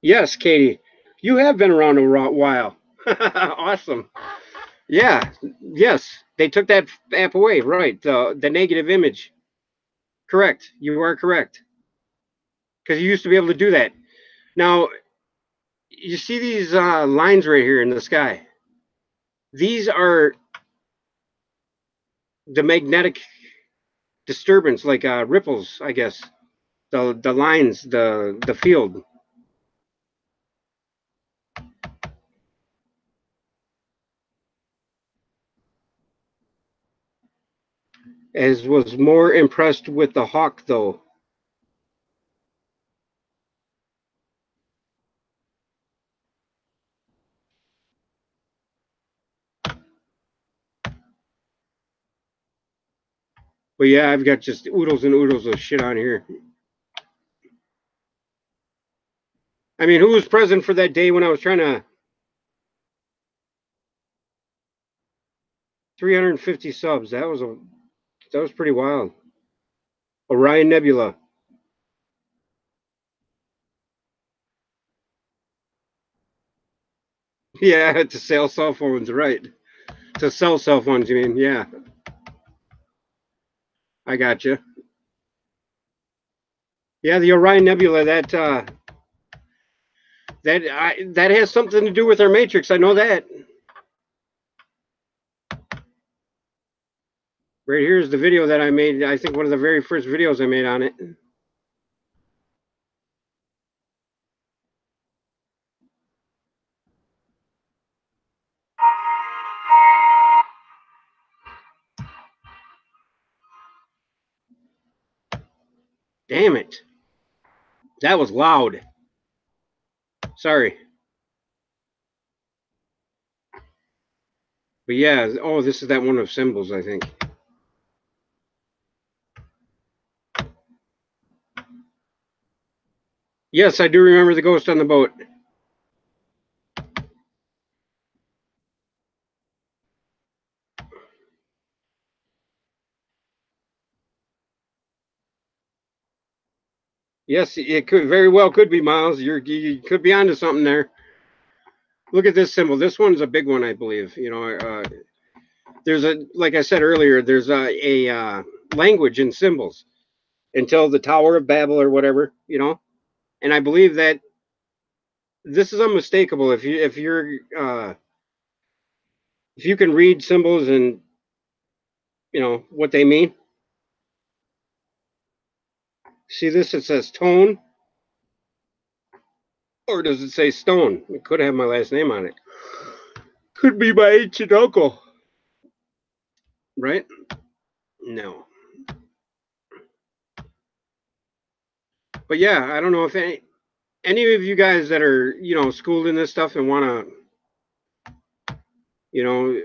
Yes, Katie, you have been around a while. Awesome. Yeah. Yes, they took that app away. Right. The negative image. Correct. You are correct. because you used to be able to do that. Now, you see these lines right here in the sky. These are the magnetic disturbance, like ripples, I guess. The lines, the field. As was more impressed with the hawk, though. But yeah, I've got just oodles and oodles of shit on here. I mean, who was present for that day when I was trying to 350 subs? That was pretty wild. Orion Nebula. Yeah, to sell cell phones, right? To sell cell phones, you mean? Yeah, I got you. Yeah, the Orion Nebula. That has something to do with our matrix. I know that. Right here's the video that I made. I think one of the very first videos I made on it. Damn it. That was loud. Sorry. But yeah, oh, this is that one of symbols, I think. Yes, I do remember the ghost on the boat. Yes, it could very well could be, Miles. You could be onto something there. Look at this symbol. This one's a big one, I believe. You know, there's like I said earlier, there's a language in symbols until the Tower of Babel or whatever, you know. And I believe that this is unmistakable. If you can read symbols and you know what they mean. See this? It says tone, or does it say stone? It could have my last name on it. Could be my ancient uncle, right? No. But yeah, I don't know if any of you guys that are schooled in this stuff and want to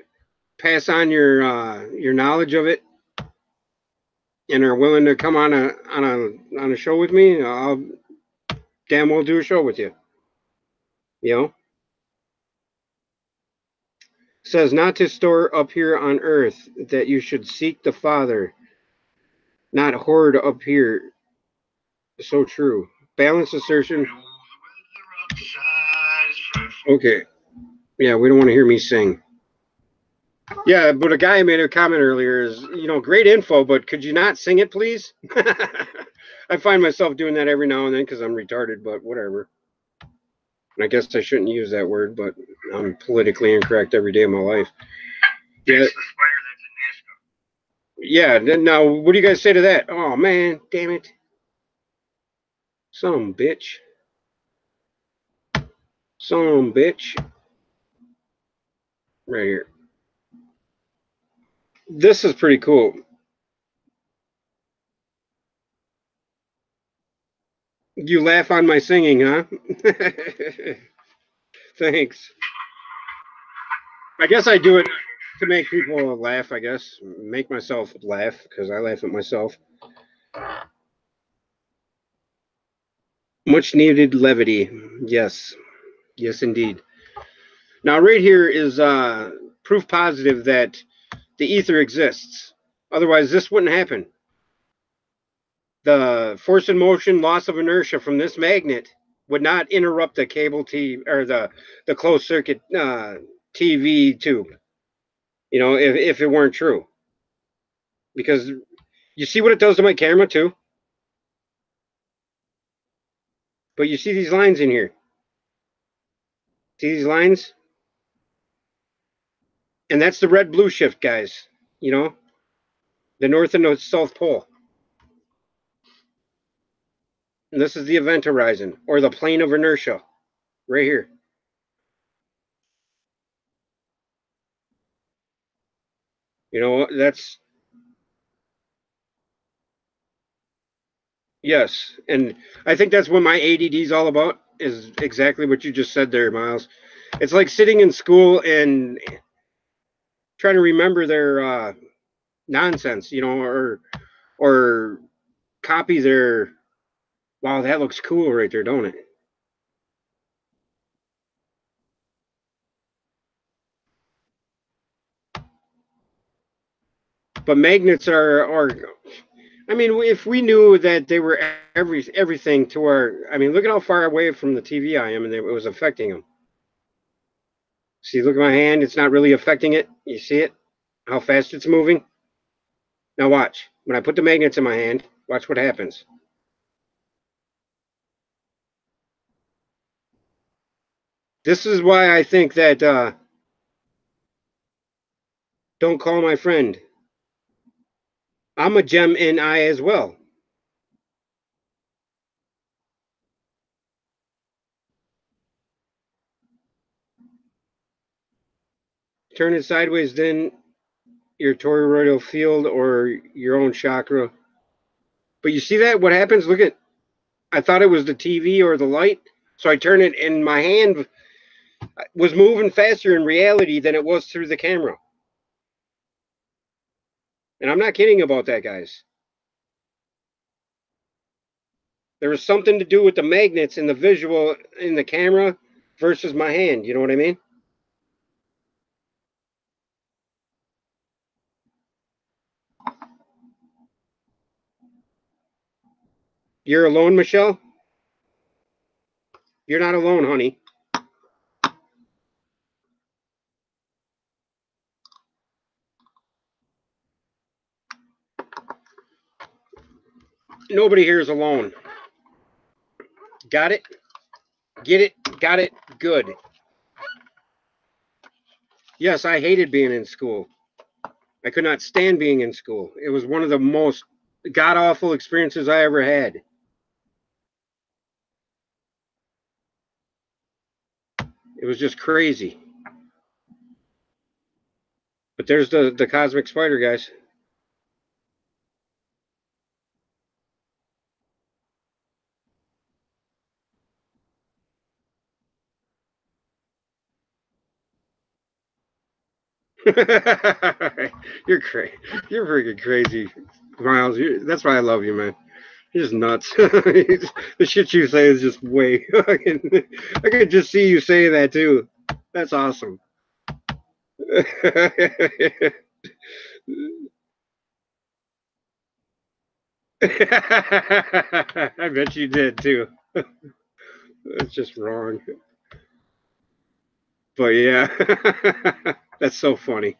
pass on your knowledge of it and are willing to come on a show with me, I'll damn well do a show with you. You know, it says not to store up here on earth, that you should seek the Father, not hoard up here. So true. Balanced assertion. Okay. Yeah, we don't want to hear me sing. Yeah, but a guy made a comment earlier is, great info, but could you not sing it, please? I find myself doing that every now and then because I'm retarded, but whatever. I guess I shouldn't use that word, but I'm politically incorrect every day of my life. Yeah. Yeah. Now, what do you guys say to that? Oh, man, damn it. Some bitch. Some bitch. Right here. This is pretty cool. You laugh on my singing, huh? Thanks. I guess I do it to make people laugh, I guess. Make myself laugh because I laugh at myself. Much needed levity. Yes. Yes, indeed. Now, right here is proof positive that the ether exists. Otherwise, this wouldn't happen. The force in motion, loss of inertia from this magnet would not interrupt the cable TV or the closed circuit TV tube. If it weren't true, because you see what it does to my camera too. But you see these lines in here. See these lines? And that's the red-blue shift, guys. You know, the North and the South Pole. And this is the event horizon, or the plane of inertia, right here. You know, that's, yes. And I think that's what my ADD is all about, is exactly what you just said there, Miles. It's like sitting in school and trying to remember their nonsense, you know, or copy their, wow, that looks cool right there, don't it? But magnets are, I mean, if we knew that they were everything to our, I mean, look at how far away from the TV I am, and it was affecting them. See, look at my hand; it's not really affecting it. You see it? How fast it's moving? Now watch. When I put the magnets in my hand, watch what happens. This is why I think that don't call my friend. I'm a gem in I as well. Turn it sideways, then your toroidal field or your own chakra. But you see that? What happens? Look at, I thought it was the TV or the light. So I turn it, and my hand was moving faster in reality than it was through the camera. And I'm not kidding about that, guys. There was something to do with the magnets and the visual in the camera versus my hand. You know what I mean? You're alone, Michelle? You're not alone, honey. Nobody here is alone. Got it? Get it? Got it? Good. Yes, I hated being in school. I could not stand being in school. It was one of the most god awful experiences I ever had. It was just crazy. But there's the cosmic spider, guys. You're crazy. You're freaking crazy, Miles. That's why I love you, man. You're just nuts. The shit you say is just way. I can just see you say that too. That's awesome. I bet you did too. That's just wrong. But yeah, that's so funny.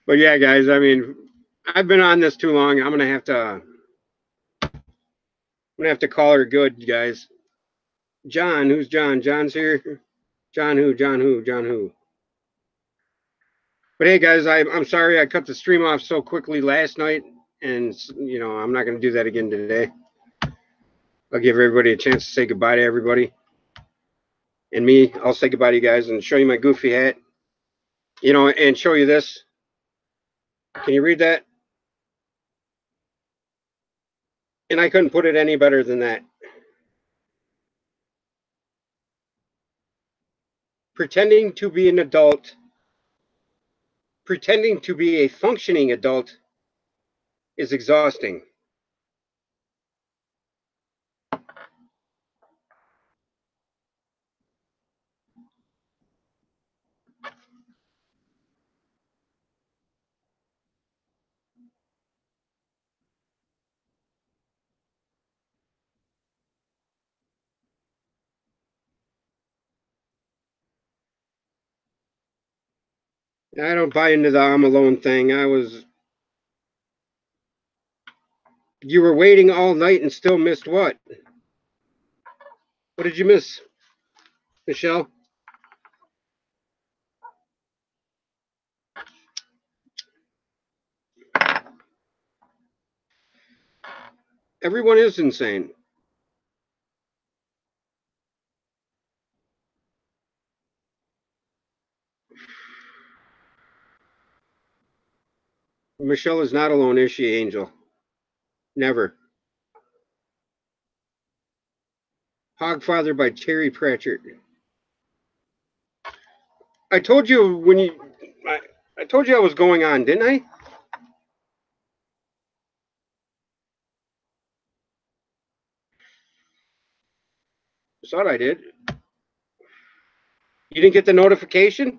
But yeah, guys, I mean, I've been on this too long. I'm gonna have to call her good, guys. John, who's John? John's here. John who? John who? John who? But hey, guys, I'm sorry I cut the stream off so quickly last night, and I'm not gonna do that again today. I'll give everybody a chance to say goodbye to everybody, and me, I'll say goodbye to you guys and show you my goofy hat, and show you this. Can you read that? And I couldn't put it any better than that. Pretending to be an adult, pretending to be a functioning adult is exhausting. I don't buy into the I'm alone thing. You were waiting all night and still missed what? What did you miss, Michelle? Everyone is insane. Michelle is not alone, is she, Angel? Never. Hogfather by Terry Pratchett. I told you when you. I, I told you I was going on, didn't I? I thought I did. You didn't get the notification?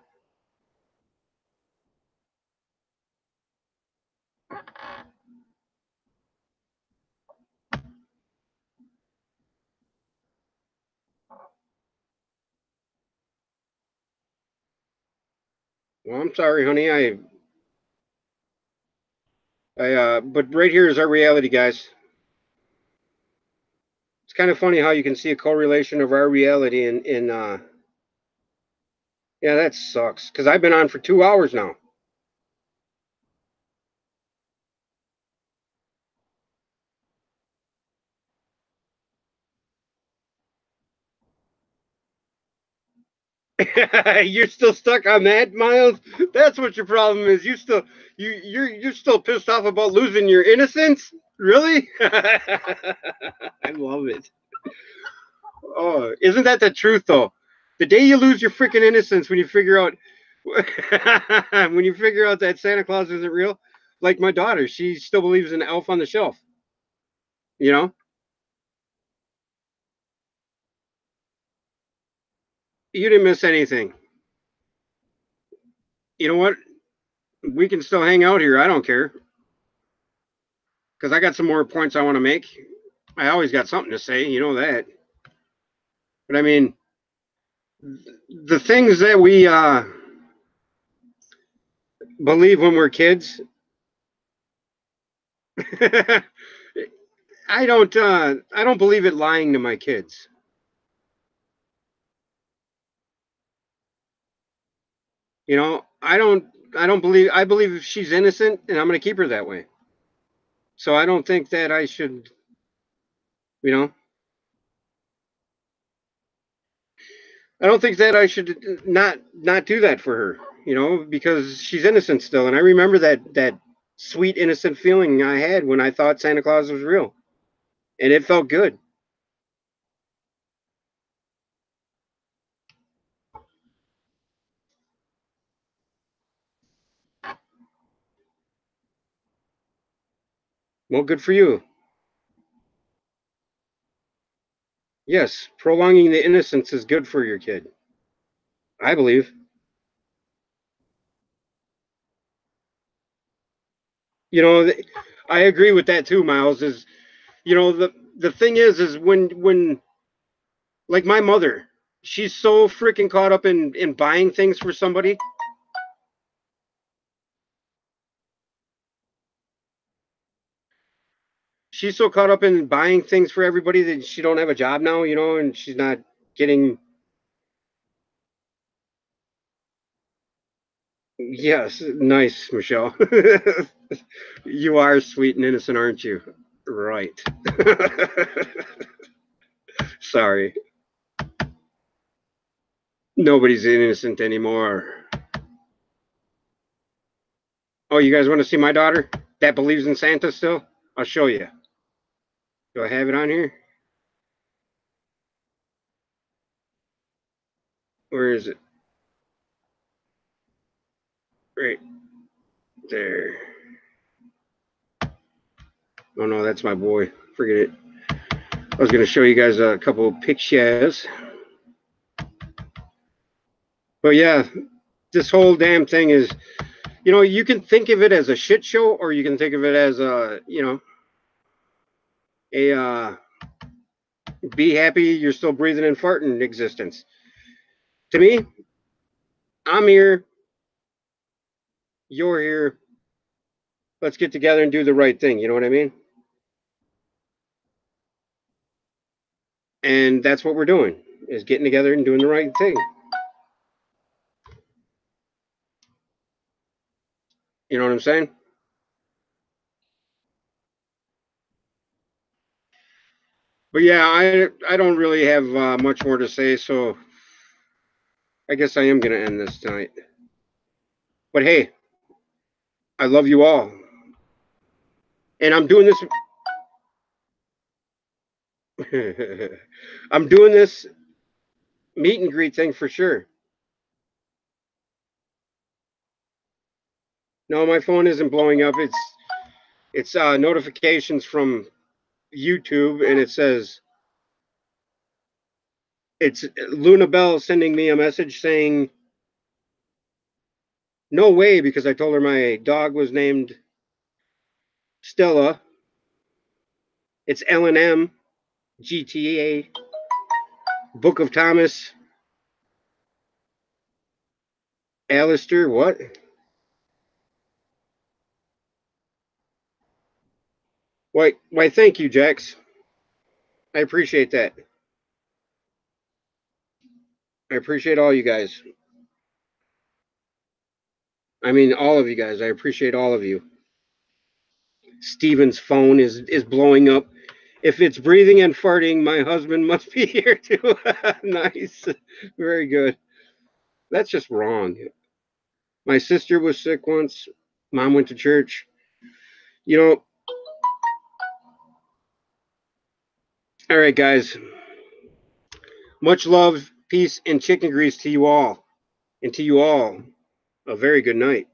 Well, I'm sorry, honey. But right here is our reality, guys. It's kind of funny how you can see a correlation of our reality in. Yeah, that sucks. Because I've been on for 2 hours now. You're still stuck on that, Miles. That's what your problem is. You're still pissed off about losing your innocence. Really? I love it. Oh, isn't that the truth though? The day you lose your freaking innocence when you figure out when you figure out that Santa Claus isn't real, like my daughter, she still believes in Elf on the Shelf. You know, you didn't miss anything. You know what? We can still hang out here. I don't care because I got some more points I want to make. I always got something to say. You know that. But I mean, the things that we believe when we're kids, I don't believe it lying to my kids. You know, I don't believe I believe she's innocent and I'm going to keep her that way. So I don't think that I should, you know, I don't think that I should not do that for her, you know, because she's innocent still and I remember that sweet innocent feeling I had when I thought Santa Claus was real and it felt good. Well, good for you. Yes, prolonging the innocence is good for your kid. I believe. You know, I agree with that too, Miles. Is you know the thing is when like my mother, she's so freaking caught up in buying things for somebody. She's so caught up in buying things for everybody that she don't have a job now, you know, and she's not getting. Yes, nice, Michelle. You are sweet and innocent, aren't you? Right. Sorry. Nobody's innocent anymore. Oh, you guys want to see my daughter that believes in Santa still? I'll show you. Do I have it on here? Where is it? Right there. Oh no, that's my boy. Forget it. I was going to show you guys a couple of pictures. But yeah, this whole damn thing is, you know, you can think of it as a shit show or you can think of it as a, you know, a be happy you're still breathing and farting existence. To me, I'm here, you're here. Let's get together and do the right thing. You know what I mean? And that's what we're doing, is getting together and doing the right thing. You know what I'm saying? But yeah, I don't really have much more to say, so I guess I am going to end this tonight. But hey, I love you all. And I'm doing this. I'm doing this meet and greet thing for sure. No, my phone isn't blowing up. It's notifications from YouTube, and it says it's Luna Bell sending me a message saying no way, because I told her my dog was named Stella. It's L&M, GTA, Book of Thomas, Alistair. What? Why? Thank you, Jax. I appreciate that. I appreciate all you guys. I mean, all of you guys. I appreciate all of you. Steven's phone is blowing up. If it's breathing and farting, my husband must be here too. Nice. Very good. That's just wrong. My sister was sick once. Mom went to church. You know, all right, guys. Much love, peace, and chicken grease to you all. And to you all, a very good night.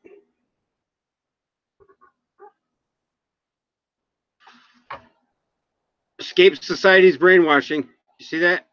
Escape society's brainwashing. You see that?